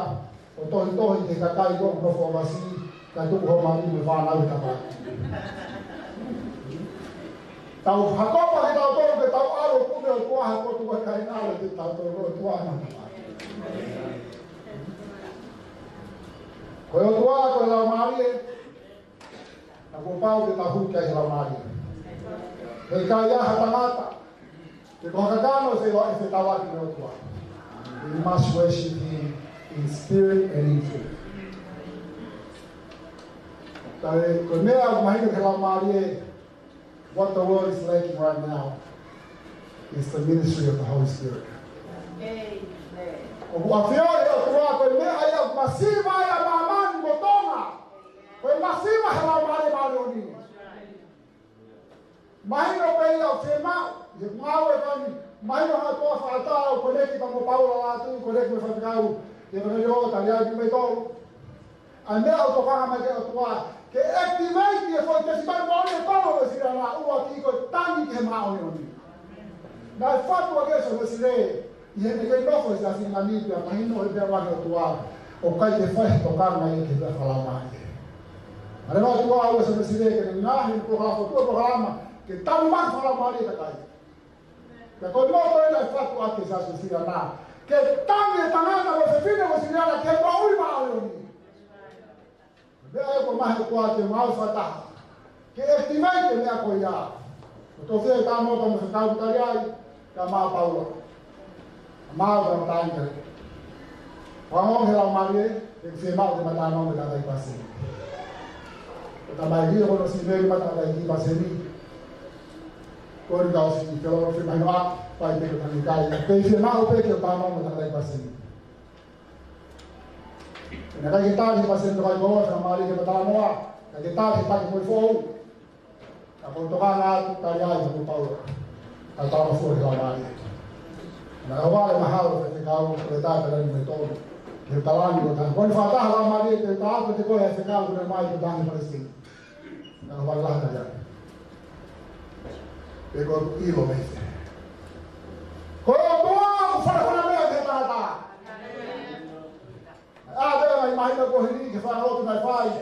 o tohi te kakai kōku no whomasi ka tuku ho mani me whanau i tapai. Tau hakopa ki tau tōru ke tau aro kume o tuaha ko tuka kai nāle ki tau tōru o tuaha na tapai. Koe o tuaha koe lau marie, na ko pau ke tau hukai lau marie. Hei kai aha tangata, te kohakakano se loa e se tawaki me o tua. We must worship Him in spirit and in truth. Tae, koe mea o mahina ke lau marie, what the world is lacking right now is the ministry of the Holy Spirit. Amen. O kuafiore o tua, koe mea ia masiva ia mamani motonga. Koe masiva he lau marie maare o nini. Mahino pei au te mau, i mau e kani, mahino ha toa whaatau, koneki pa mo paula lātu, koneki me whatikau, te whaneri o taliai ki mei tōru. A mea o tokanga mai ke o tua, ke activate e foi te simai maone e tōru e sira nā ua ki koe tangi ke maone o ni. Nā e whatua keso e sire, i hene kei nofo e sa singa nipia, mahino e pia wake o tua, o kai te whahe tokanga e ke te whalamai. A rewa tua au e sa sire, ke ngahi programa, tua programa, ke tamu man whala maari e takai. Ke koe moto e lai whatu ake sa su sira nā. Ke tangi e tangata o se whine o sira nā, ke maui maari o ni. Mea e ko mahe kua te mau whataha. Ke activate e mea koe ia. O tō whia e tā mota mo se kautari ai, ka maa paula. Maa o ta tāi kare. Wangong he lau maari e, ke whia mau te matānong e tātai paseni. O ta mai hia kono si meri matātai ki paseni. Kori kau si kalau firman doa, pai peke kami kai. Kei firman o peke o tāmau mo takai paseni. Ina kai kita ni paseni kai koa sa mari ke patamoa, kai kita ni pake moi fou. Ka ko toka nga kai ai ko Paulo. Ka tama fo ka mari. Na wale mahalo ke kau ke ta ka ni metolo. Ke talani ko tan. Kon fa ta ha mari ke ta ko te ko e se kau ne mai ko tan paseni. Na wala ta ya. Pegou ilo mesmo. Como fora mea que tata. Deve imagina corrida que faz outro na faz.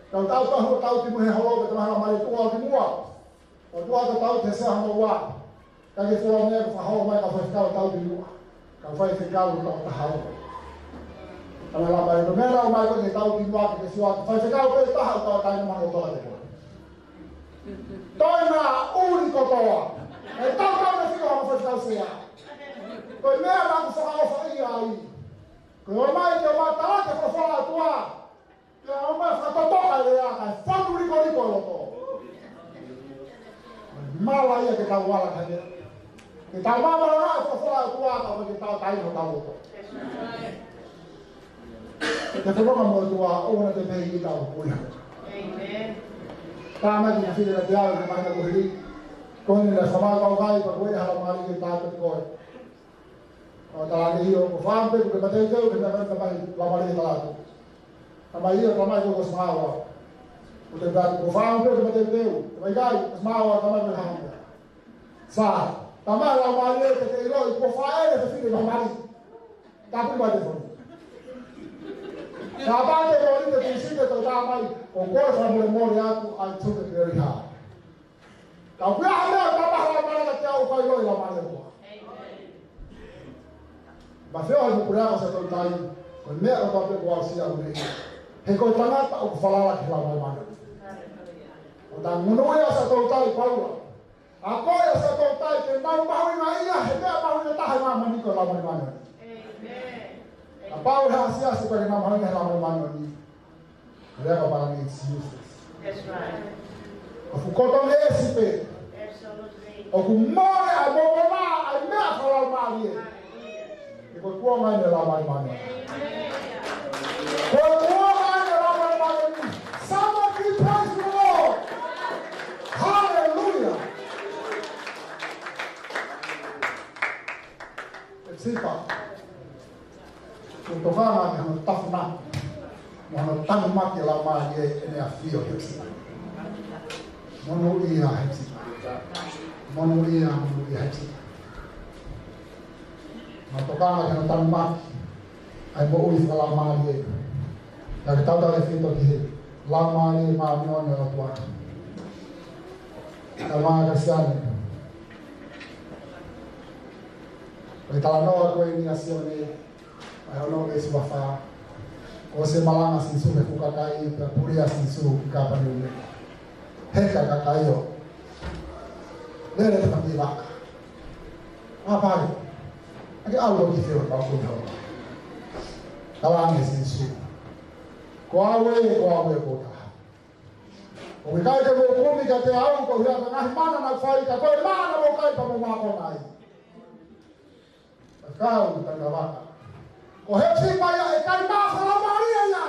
Então tal tipo de rolo que vai mais tu alto mua. O tu alto tal que se arruma lá. Que for o nego faz rolo mais que vai ficar tal de mua. Que vai ficar o tal da rolo. Ela lá vai no meio mais que tal de mua que se vai ficar o que está tal tá no mano todo depois. Torna único toa. Então como fica a fazer calcia? Pois mesmo não só a fazer aí. Que o mais que eu matar que for fora tua. Ya oma fatotoka le ya ka fatu liko loto. Mala ia ke tau wala kane. Ke tau mama ra fa fa tua ka ke tau tai no tau loto. Ke te roka mo tua ona te nei tau puia. Amen. Tama di fide la dia le mai ko hiri. Ko ni la sama ka kai pa ko ya hala mali ke tau ko. O ta ni yo ko fa pe ko te te ke na ka mai la mali ta la. Ama hiyo kama hiyo kusimama. Utenda kufahamu pia tumetendeu. Tumeigai kusimama kama vile hapo. Sawa. Kama la mali yote ile ikofaele tafike na mali. Tabu bado hapo. Sababu ndio ile tusinde kwa mali. Ongoza kwa moyo yako I took it very hard. Kabla hata kama la mali yako kwa hiyo la mali yako. Basi hapo kuna sasa tutai. Kwa mimi kwa kwa sia ule. Heko tangata o falala ki lawa mana. O ta munoya sa to tai paula. Akoya sa to tai ke mau mau na ia he me mau na ta ma mani ko lawa mana. Amen. A paula sia se ko na mau na lawa mana ni. Leva para ni useless. That's right. O fu ko to le sipe. Absolutely. O ku more a mo ma a me a falala ma ni. Ko ko ma na lawa mana. Somebody praise the Lord. Hallelujah. Siapa? Untuk mana yang tafna, mana tamat yang lama dia ini afio hepsi. Mana ia hepsi. Mana ia hepsi. Untuk mana yang tamat, ay mau ulis lama dia. Yang tahu dari itu dia. Lama ni maamon na tua. Tama kasian. Kita no ko ini asio ni. Ayo no ke suafa. Ko se malanga sinsu me kukakai pa puria sinsu ka pa ni. Heka kakayo. Lele te pamila. Apa ni? Ake aulo ki feo pa ko no. Kawangi sinsu. Koawe kota. Ukikai ke kumi ka te au ko hia na mana na fai ka ko mana mo kai pa mo ma ko nai. Kau tangawaka. Ko hepsi pa ya e kai ma sa la maria ya.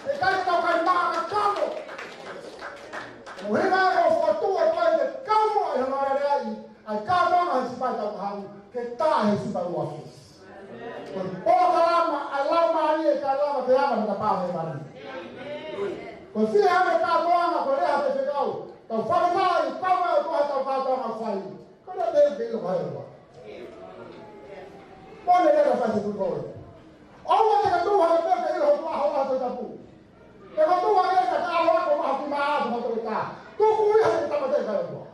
E kai ka kai ma ka kamo. Mo hina ko foto o kai ke kamo ai na ai ai ka ma na si pa ta ha ke ta he si pa wa fi. Alama Maria kalama teama mtapaa hebani. Kwa vile hame kaatoanga kwa lea hapefekao. Taufanya kama tu hata kaatoanga fai. Kana ndio vile hayo. Mbona ndio nafasi kubwa. Au wataka tu hapefeka ile hotoa hawa tatapu. Eko tu wale kama wako mahakima hapo mtoka. Tukuya hatamateka hapo.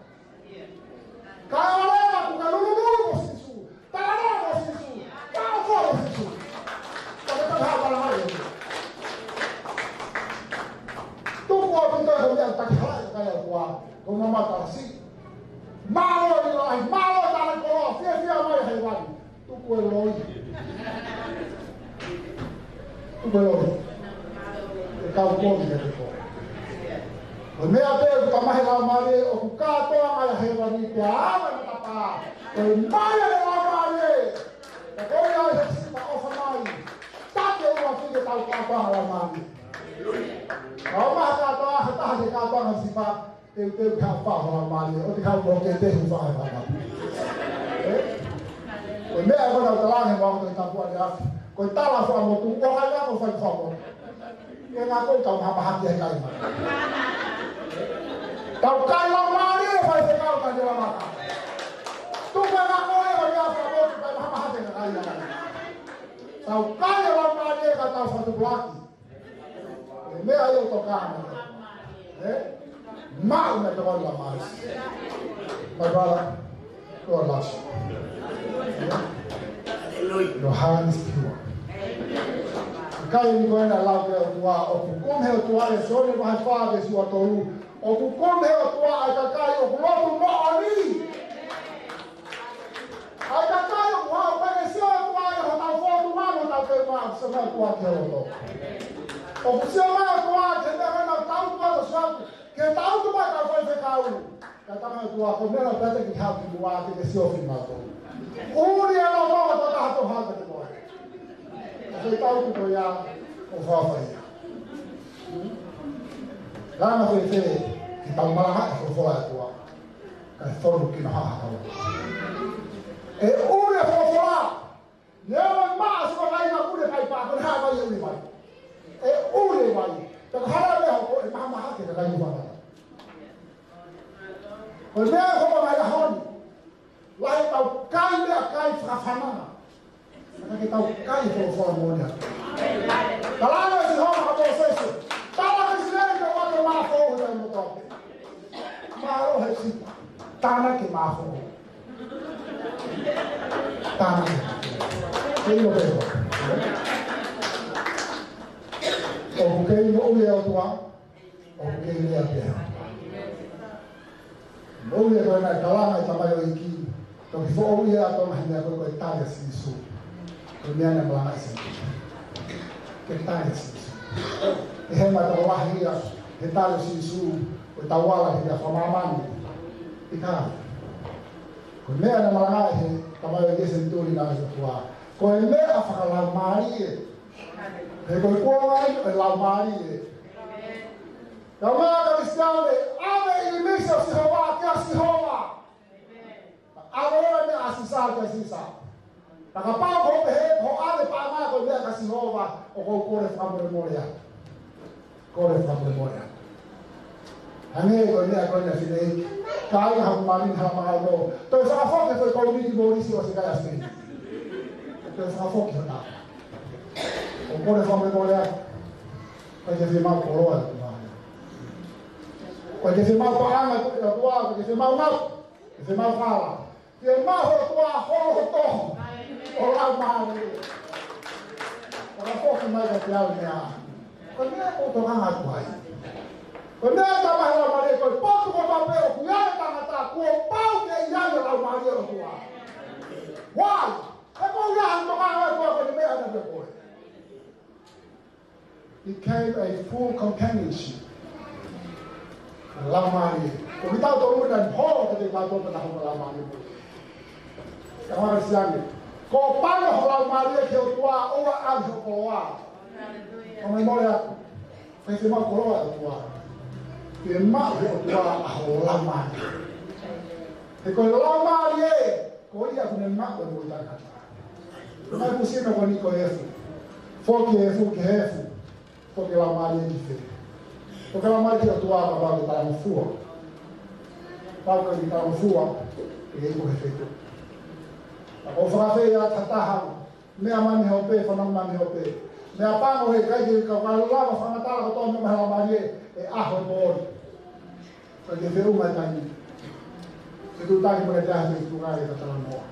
Kaya wale kukalulu sisi. Talala sisi. Kau kau sisi. Tuku kita kemudian tak halal kaya kuah, kau mata si, malu ni malu dalam kolor, sia mai hewan, tuku eloi, kau kau ni tu. Kami ada kama hewan mari, aku kata orang hewan ni tiada apa, kau mana hewan mari, kau yang si ma ofamai. Tak ada orang yang tahu apa halaman. Kalau masa tahu hata hanya kata orang sifat itu apa halaman itu, itu kalau boleh itu sifat halaman. Ini aku dah telah yang waktu kita buat ya. Kau tak langsung kamu tunggu aja kau faham kamu. Yang aku tahu apa hati yang kau. Kau kalau mari faham kau tak ada apa. Tunggu aku yang biasa kau tak apa hati yang kau. Tahu kaya lama dia kata satu belaki. Ini ayo tokan. Mau nak tokan lama. Bagaimana? Tolas. Yohanes pure. Kaya ni kau nak lakukan tua. Aku kumhe tua le sone bahai faham sesuatu. Aku kumhe tua agak kaya. Aku lalu mau ani. Agak kaya. Wah, pada siapa yang tahu foto mana tak kemana semua kuat jauh. O se ma tua que te na tau tua so que tau tua ka foi fe kau. Ka tama tua ko mera pete ki ha ki tua que se o firma to. Uri ala no to ta to ha te ko. Se tau tu ya o fa fa ya. Lana foi fe ki tau mala ko fo la tua. Ka fo ki no ha ha. E uri fo fo la. Leo ma so vai na uri pai pa ko ha vai uri vai. E ule vai, te hara le ho e mama ha ke ka i wa. O le ho mai la hon. Lai tau kai le kai frafana. Ka ke tau kai fo mo nia. Talano si ho ma ko se se. Tala ke si le ke wa ke ma fo ho mo to. Ma ro he si. Tana ke ma fo. Tana. Ke yo veo. O que no ule o tua, o que ule a pia. No ule koe nai kalanga i tamai o iki, to ki fo ule a tona hina koe koe tare si isu. Koe mea ne malanga i senti. Ke tare si isu. E he mai tau wahi ia, he tare si isu, koe tau wala hia whamamani. I kāre. Koe mea ne malanga i he tamai o iki senturi nā i tua. Koe mea whakalau maari e. E koe kua e lau maari e. Ka maa ka Kristiane, ave i misa si hoa, kia si hoa. Ave ora me asisa kia sisa. Ka ka pao ko pe he, ho ave pa maa koe mea ka si hoa, o kou kore whamure morea. Kore whamure morea. Hange koe mea koe na whine eki. Ka aina hamu marini hala maa no. Toi whakafoke koe kou miki morisi o se kai asmeni. Toi whakafoke ho nā. O kore whamre morea, koe te whimau koroa tu maa. Koe te whimau paanga tu ea tua, koe te whimau mau, te whimau whala. Te mau ho tua, horo ho toho, o lau maari. O la whoki mai ka te au mea. Koe mea koto hanga tu hai. Koe mea ka mahi lau maari, koe potu ko tau peo, kuiare tangata, kua pau ke iane lau maari o tua. Wai! E kou iahan toka hanga tua, koe mea na te koe. Became a full companionship. Lamari. Kung itaw to unan ho, kasi itaw to panahon ng lamari mo. Kaya mga Kristiyan, kung paano ho lamari ay tua, uwa ang ho koloa. Kung may mo yan, kasi mga koloa tua. Kaya ho tua ho lamari. Kung lamari ay, kung iya kung mak, kung mo itan kata. May pusin na kung niko hefu. Foki hefu, ki hefu. Porque la Maria é diferente. Porque la Maria atuava para estar no fua. Para que estar no fua, e aí o efeito. O frafe ya tataha, me amani hope, fanam mani hope. Me apango he kai que ka lava fanatala ko tono ma la Maria e aho mori. Porque veu uma tani. Se tu tá que para dar me tu vai estar no.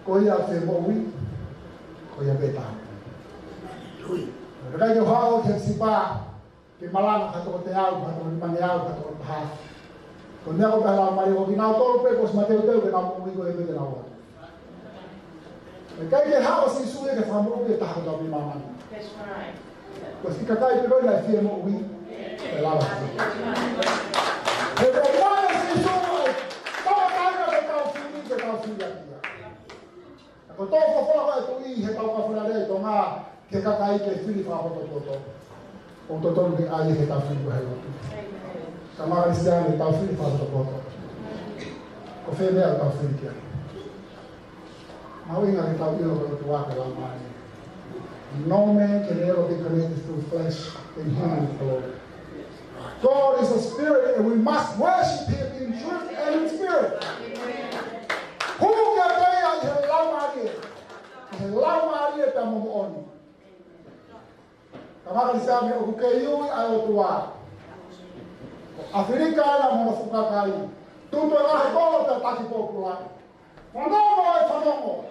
Koia fe bowi. Koia beta. Kai ke hao ke sipa ke malanga ka to te au ka to mane au ka to ha ko ne ko la mari ko kina to pe ko smate te ke na mo ko e be na wa kai ke hao si su ke fa mo ke ta ka to bi mama That's right. ko si ka kai pe ko na fi mo wi la wa e ko wa si su ko ka ka ke ta fi ni ke ta fi ya ko to ko fo la ko i he ta ko fo la de to ma ke kakai ke fili fa ho toto o toto ke ai ke ta fili ha yo sama Kristiane ta fili fa toto ko fe me ta fili ke mau inga ke ta ilo ko to wa ke la mai no man can ever be connected through flesh and human glory. God is a spirit and we must worship him in truth and in spirit. Who can say I love Maria ta mo oni. Kamar Kristiane o keiu ai o tua. Afrika na mo fuka kai. Tuto na he ko ta taki popula. Fanongo.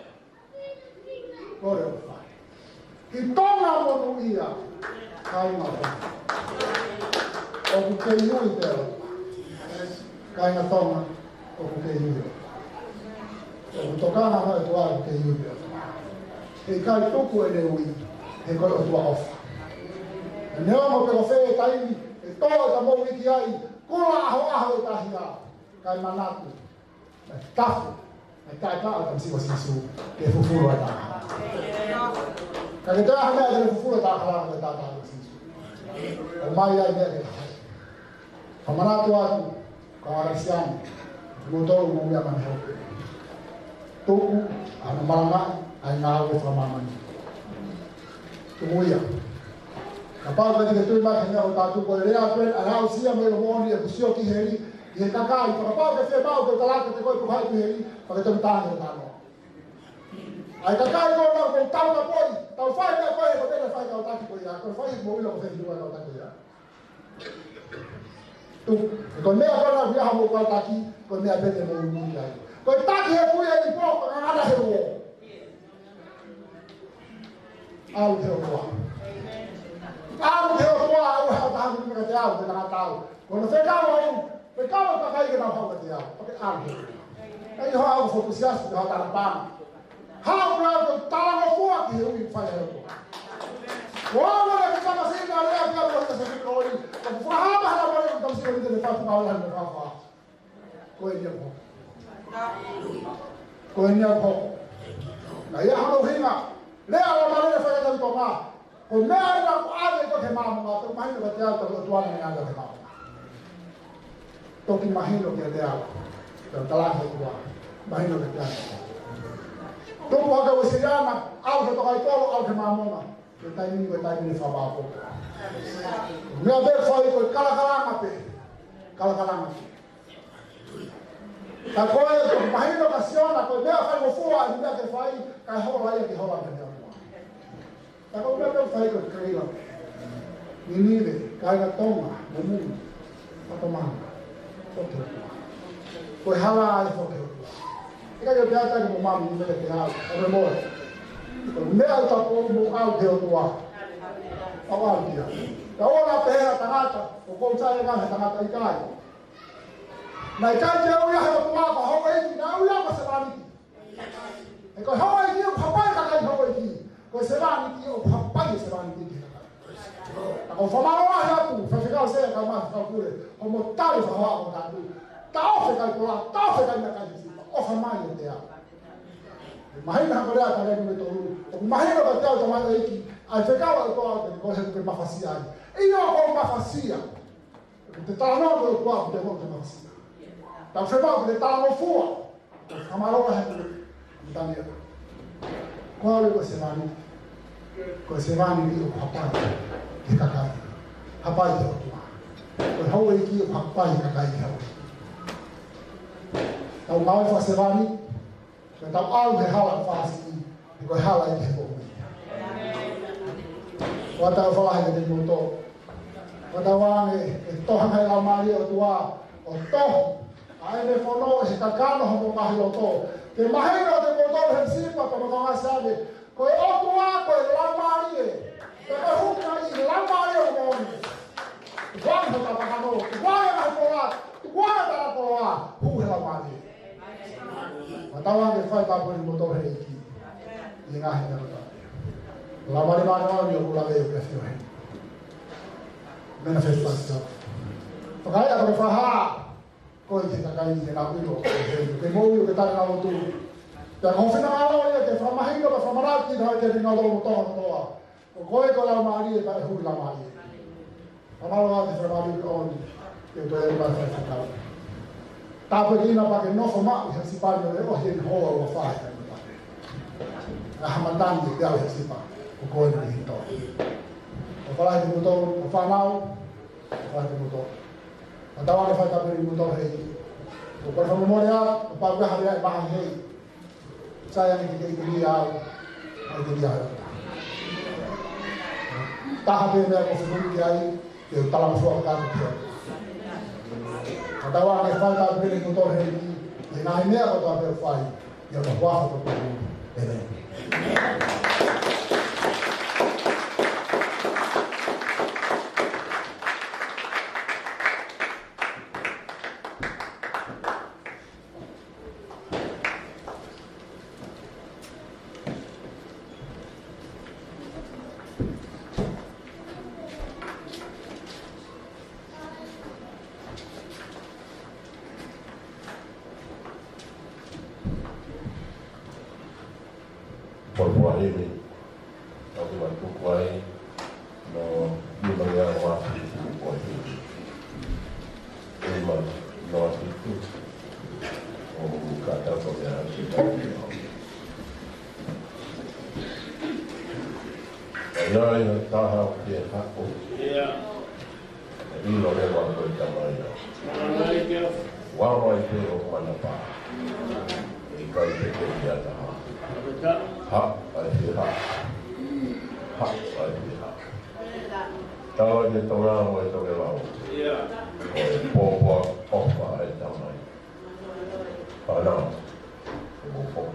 Ore o fai. Ki tona mo no ia. Kai ma. O keiu i te. Kai na tona o keiu. O tokana na e tua o keiu. E kai tuku e le ui. He ko o tua ofa. Neo mo pe fe tai e to ta mo wiki ai kula aho ta hia kai manatu. Tafu. Ai kai pa o tamsi wasisu ke fufuru ata. Kai ta ha me ke fufuru ta kala ta ta wasisu. O mai ai me. Kamanatu atu kawarasian. Motor mo ya man ho. Tuku ana malama ai ngawe famamani. Tumuia. Kapag ka dito ma kanya o tatu ko rea pen ala usia me lo moni e kusio ki heri e kakai kapag ka fe mau ko talaka te ko ko hai heri pa ka tanta no tano. Ai kakai ko na ko tau na poi tau fai na poi ko te fai ka o tatu ko ya ko fai mo lo ko fe ni wa tatu ya. Tu ko me agora via mo ko taki ko me abete mo ni ya. Ko taki e fu e ni po ko ana he wo. Au te o Au te o tua, au hau taha ni ka te au, te tanga tau. Kono te kau ka kai ke na hau ka te au, pake au te. Ei ho au fokusiasu te hau tala pāna. Hau rau te talango fua ki he ui whai hau tua. Wāwa le ka kama singa lea ki au ka se whika oi. Ka whahama hana mare ka tamsi ka rite le whatu ka oi me whawha. Koe nia ko. Koe nia ko. Na ia hano hinga. Lea la mare le whai hau tua maa. O mea ina ko ave ko te mamu te mahino ka te au ka tuana ni anga te mamu. Toki mahino ki a te au. Te talaka tua. Mahino ka te au. Tupu haka o siriana, au te tokai tolo, au te mamona. Te taimini ko taimini whabako. Mea te whai ko kalakalanga pe. Kalakalanga pe. Ka koe mahino ka siona, ko mea whai mo fua, i mea te whai, kai hola ia ki hola te mea. Tako mea tau whai ko kreila. Ni niwe, kai ka tonga, mo mungu. Pato manga. Fote hukua. Koe hala ai fote hukua. Ika yo te atari mo mamu ni mele te hau. Ome moe. Koe mea utako mo au te otua. Au au tia. Ka ola pehera tangata, o kou tae ngahe tangata ikai. Nai kai te uia he otua ka hoa iki, na uia ka se maniki. E koe hoa iki o papai ka kai hoa iki. Koe se maniki o papai se maniki ki haka. Ako whamaroa he atu, whawhikau sea ka mahi whakure, o mo tari whahoa o tatu. Ta ofe kai kola, ta ofe kai mea kai sipa, ofa mai o te au. Mahina hako rea ka renu me toru, o mahina ka te au ta mai eiki, ai whekau au toa te koe he kuke mawhasia ai. Iyo o mawhasia, te talanoa koe kua ku te mo te mawhasia. Tau whemau te talano fua, o whamaroa he kuke, mtania. Koe ore koe se maniki. Koe se vani ni o hapai te kakai. Hapai te otua. Koe hau eiki o hapai kakai te hau. Tau mawe wha se vani. Koe tau au he hala whaasi. E koe hala i te he poku. Koe tau whalahe te moto. Koe tau wange e tohanga i la mari o tua. O tohu. Ai me whono e se kakano homo mahi o to. Te mahina o te moto he sipa ka makanga save. Koe otua koe lamari e. Te koe hukina i lamari o moni. Tukuane ho tapakano. Tukuane na hikola. Tukuane tala koa. Huhe lamari e. Matawa ke whai tāpuni moto he iki. I ngahi na rata. Lamari mani mani o kula veo ke whio he. Mena whetu pasi tau. Whakai a koe whaha. Koe te takai te nga uiro. Ke mou o ke tari nga motu. Te hofina alo ia te whamahino ka whamaraki na te ringa lolo toha toa. O koe ko lau maari e pa e hui la maari e. Whamalo a te whamari ke oni. Ke to e rima whai whakau. Tāpe kina pa ke nofo maa i hasipani o e o hien hoa o whae kai mata. A hamatani e te au hasipa. O koe ni hito. O whalai te mutoru, o whanau. O whalai te mutoru. A tawa ke whai tāpe ni mutoru hei. O koe whamomorea, o paukaha rea e maha hei. Saya ni kita ikut dia, ikut dia. Tahap yang aku sebut dia itu dalam suatu kata. Ada orang yang falta beri motor ini, yang ini aku tak berfai, yang berkuasa untuk ini. por Guahimi, aku bantu kuai, no dimana wasi kuai, lima no itu, kata pengen kita. Ya yang tahu dia aku. Ini loh yang waktu kita main. Walau itu mana pak, ikan itu dia tahu. Hak, ada hak, hak ada hak. Kalau dia tahu orang itu memang, oh, apa ada main. Karena, bukan.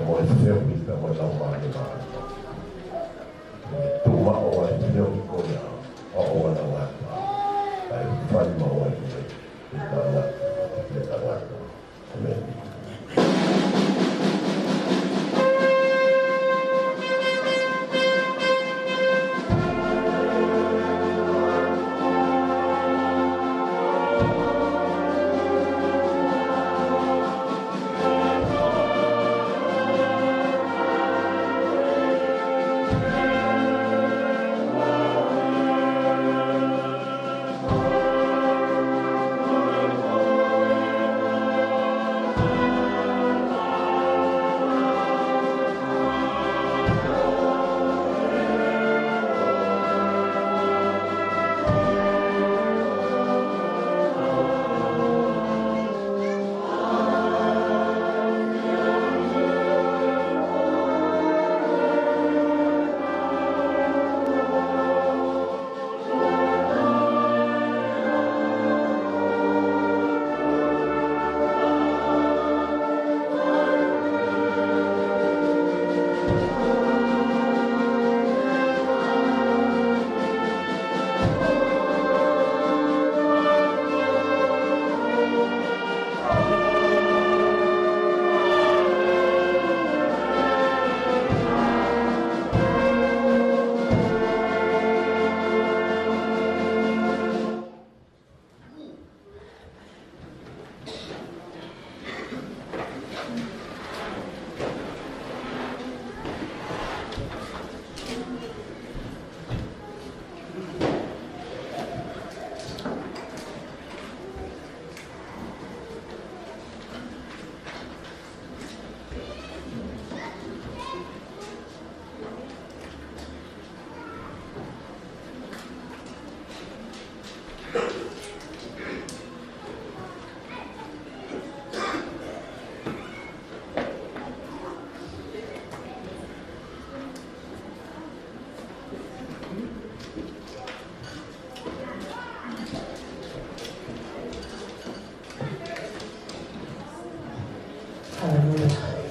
mo e feo mi pe mo tau ma ni ma tu ma o e feo mi ko ya o na wa ai fai ma o e ta wa amen.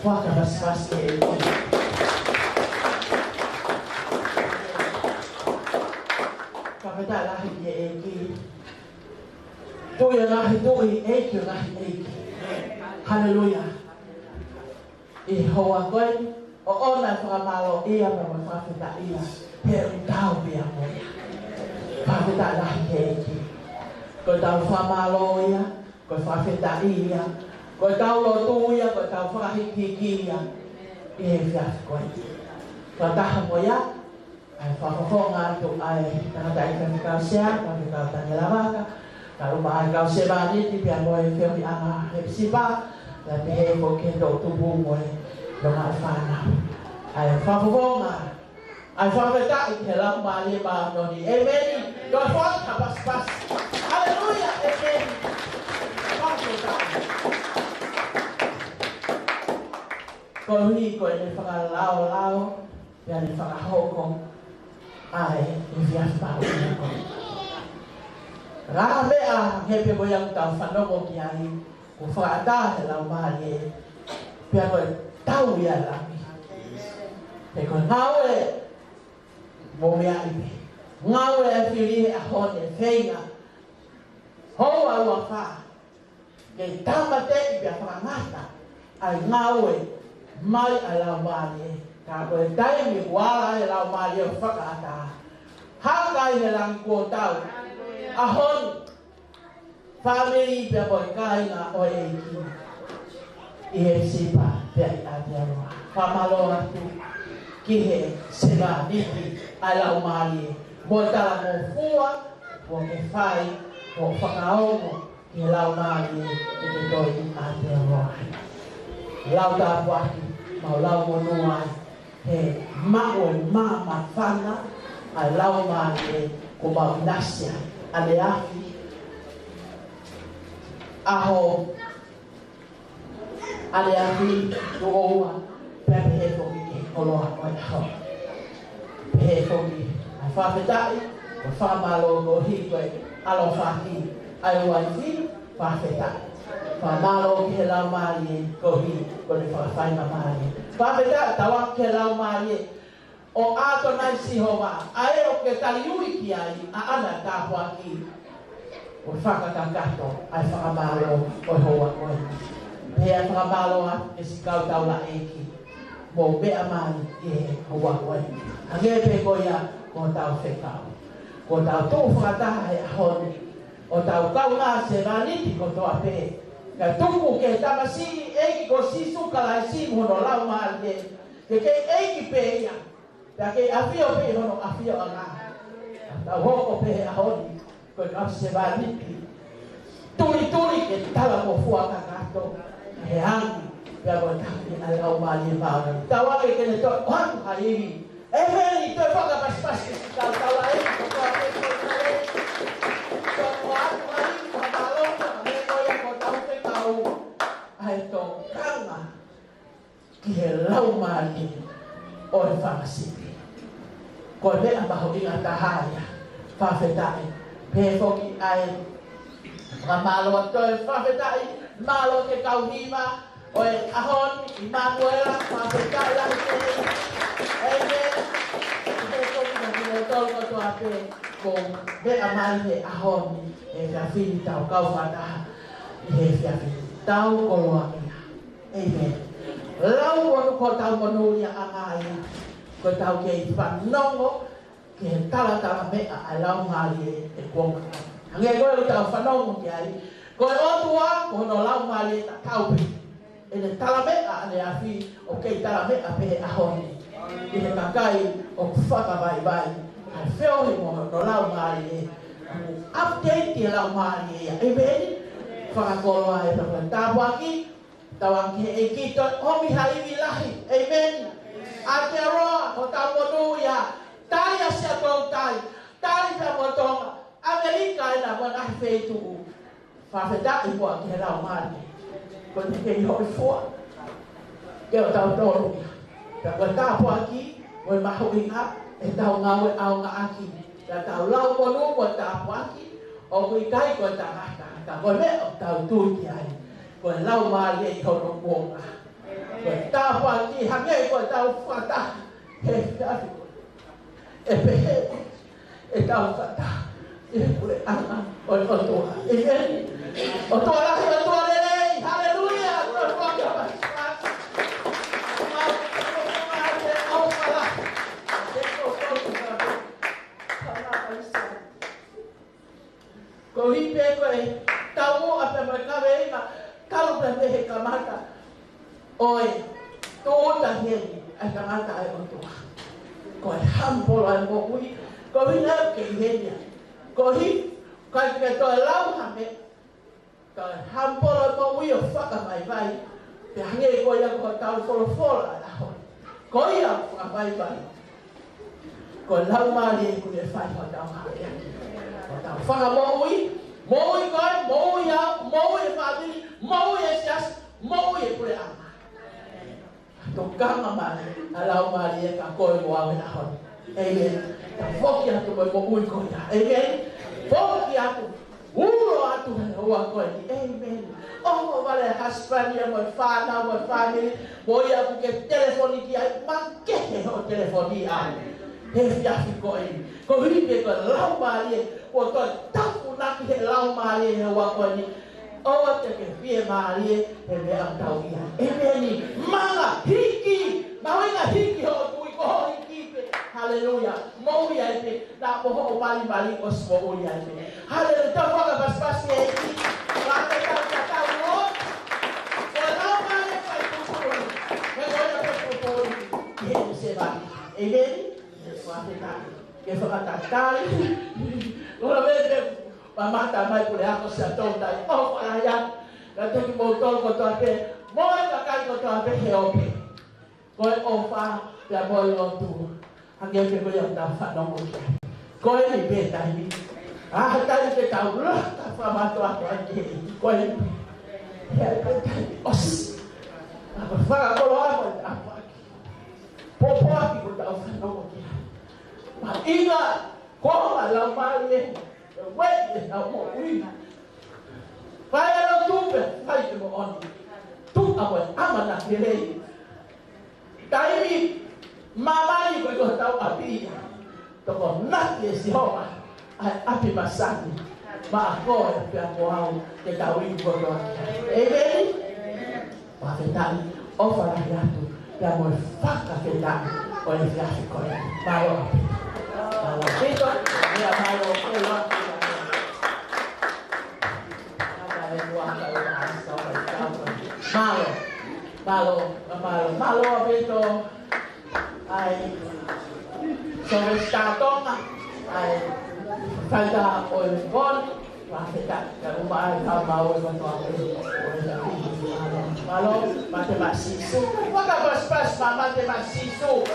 Waka basbas e Kapita lahi e eki. Tuya lahi tui eki lahi eki. Hallelujah. I hoa koe o ona whakamalo ia ma ma whawhita ia. He tau bia moia. Whawhita lahi e eki. Ko tau whamalo ia. Ko whawhita ia. Ko tau lo tuia, ko tau whakahiki ia. I he whiawhi koe. Ko taha moia. Ai whakafonga tu ai tangata i ka whikau sea, ka whikau tangi lavaka. Ka ruma ai kau se vaniti pia moe whiawhi anga he sipa. La pehe ko kendo tubu moe longa i whanau. Ai whakafonga. Ai whakaweta i te lau maali maa noni. Amen. Ko whaka pas pas. Hallelujah. Amen. Whakaweta. Ko hui ko e whakalau, pia ne whakahoko. Ai, e whiawhi pao ina koe. Rā mea hepe mo iau tau whanongo ki ai, ko whakata he lau maari e, pia koe tau ia lami. Pe koe ngau e mo mea ipe. Ngau e whiri a hone whenga. Hou au a wha. Kei tamate i pia whakangata. Ai ngau e mai a lau maari e. Ka koe taimi wala e lau maari e whakata. Hakai he lang ko tau. Ahon. Family pia koe kainga o e ki. I he sipa pia i atearoa. Whamalo atu. Ki he seba niti a lau maari e. Mo tala mo fua. Mo ke whai. Mo whakaongo. Ki he lau maari e. I te toi i atearoa. Lau tāpuaki. Mau lau mo nuai. He mao e mama whana. Ai lau maari e. Ko mau nasia. Ale afi. Aho. Ale afi. Tu oua. Pea pehe foki ke koloa koe hao. Pehe foki. Ai whawhetai. Ko whamalo ko hi koe. Alo whaki. Ai uai fi. Whawhetai. Whamalo ke lau maari kohi ko le whawhaina maari. Whawheta tawa ke lau maari o ato nai sihoma. Ae o ke taliui ki ai a ana tāpua ki. O whakakakato ai whakamalo o hoa koe. Pea whakamalo a e sikau taula eki. Mo bea maari e hoa koe. Ange pe koia ko tau whekau. Ko tau tō whakataha e ahoni. O tau kau ngā se raniti ko toa pe. Ka tuku ke tamasi eiki ko sisu kala si mono lau maari ke eiki pe ia. Ya ke afio pe hono afio anga. Ta hoko pe ahoni ko ka se vaniti. Tuli ke tala ko fua kakato. He hangi ya ko taki ala umali maana. Tawa ke ne to han hari. Eveli to foka pas ka tawa e ko pe ko kale. To wan mari pamalo me ko ya ko tau pe kau. Ai to kanga. Ki he lau mali o famasi. Ko le abaho inga tahaya. Whawhetai, pēwhoki ai, whamalo toi, whawhetai, malo ke kauhima, o e ahon, i Manuela, whawhetai lahi te, ene, pēwhoki na kino tolko toa pē, ko bea mai he ahon, e whiawhini tau kauwhataha, i he whiawhini tau koloa ia. Amen. Lau onu ko tau monuia angai, ko tau ke i whanongo, ke tala mea a lau maari e kuonga. Hange koe o tau whanongo ki ai. Koe otua, ko no lau maari e ta kaupe. E ne tala mea ane a whi o kei tala mea pe ahoni. I he kakai o whaka vai. Ai whiohi mo no lau maari e. Update ki lau maari e. E veni, whakakoloa e tawai tāpuaki. Tawang ke e kito, homi haiwi lahi. Amen. Aotearoa, o tau monu ia. Tali asia tong tali pa motonga. Amerika ina wana fetu. Whawheta i mua ki lau maari. Ko te kei hoi fua. Ke o tau tolu. Ka koe tāpua ki, koe mahu inga, e tau ngawe au ngā aki. Ka tau lau monu koe tāpua ki, o koe kai koe tangata. Ka koe me o tau tui ki ai. Koe lau maari e hono kuonga. Koe tāpua ki, hange koe tau whata. He whiafi. E pehe, e tau kata, e kure anga, o toa. Amen. O toa lahi, o toa lelei, haleluia, o toa kia paspas. Au kala, e ko toa ko hipe koe, tau mo a pe mai kawe inga, kalu pe mehe kamata. Oi, toa heni, ai kamata ai o toa. Ko e hampolo ai mo ui, ko hina ke henia. Ko hi, kai ke to lau hame. Ko hampolo mo ui o whaka mai vai. Pe hange ko ia ko tau folo ai aho. Ko ia whaka mai vai. Ko lau maari e kune whai ho tau hake. Ko tau whaka mo ui kai, mo ui au, mo ui e whabiri, mo ui e sias, mo ui e kure ama. Tokanga mai, alau maari e ka koe mo awe na hon. Amen. Ta foki atu mo ui koe ta. Amen. Foki atu, uro atu hana ua koe ni. Amen. Oh, wale husband ia mo whana, mo family, mo ia ku ke telefoni ki ai, mankehe ho telefoni ai. He whiafi koe ni. Ko hipe koe lau maari e, ko toi tapu naki he lau maari e ua koe ni. Oa te ke whie maari e, he mea tau ia. Amen. Manga, hiki, mawinga hiki ho tui ko ho hiki pe. Hallelujah. Moui ai pe, na poho o mali o smo ui ai pe. Hallelujah. Tau waka paspasi e hiki. Waka tau o. O lau maari e pai kukuri. Me goia pe kukuri. Ki he se vai. Amen. Waka tau. Ke whakatatari. Ura me mamata mai kule ako sa tontai. Oh, kaya. Natoki mo tol ko to ape. Moe kakai ko to ape heope. Koe ofa la boy on tu. Hange pe ko yang ta fa no mo. Koe ni pe tai ni. Ah, tai pe ta ura ta fa ma to ako ake. Koe ni. Ya pe tai. Os. Ako fa ko lo amo ta fa. Popo aki ko ta fa no mo. Ma inga ko la mali. Wait, na mo ui. Kaya lo tupe, kaya mo on. Tu ako ama na kile. Taimi mamani ko ito tao api. Toko nak si Homa. Ay api masani. Maako ay ako au te tawin ko do. Amen. Pakitani ofara yatu. Ya mo faka kitani. O ni fiasi ko. Malo. Malo dito, ya malo elo. Malo abito ay sobre statong ay kada olbon pakita karumah kamau malo mate masisu waka pas mama te masisu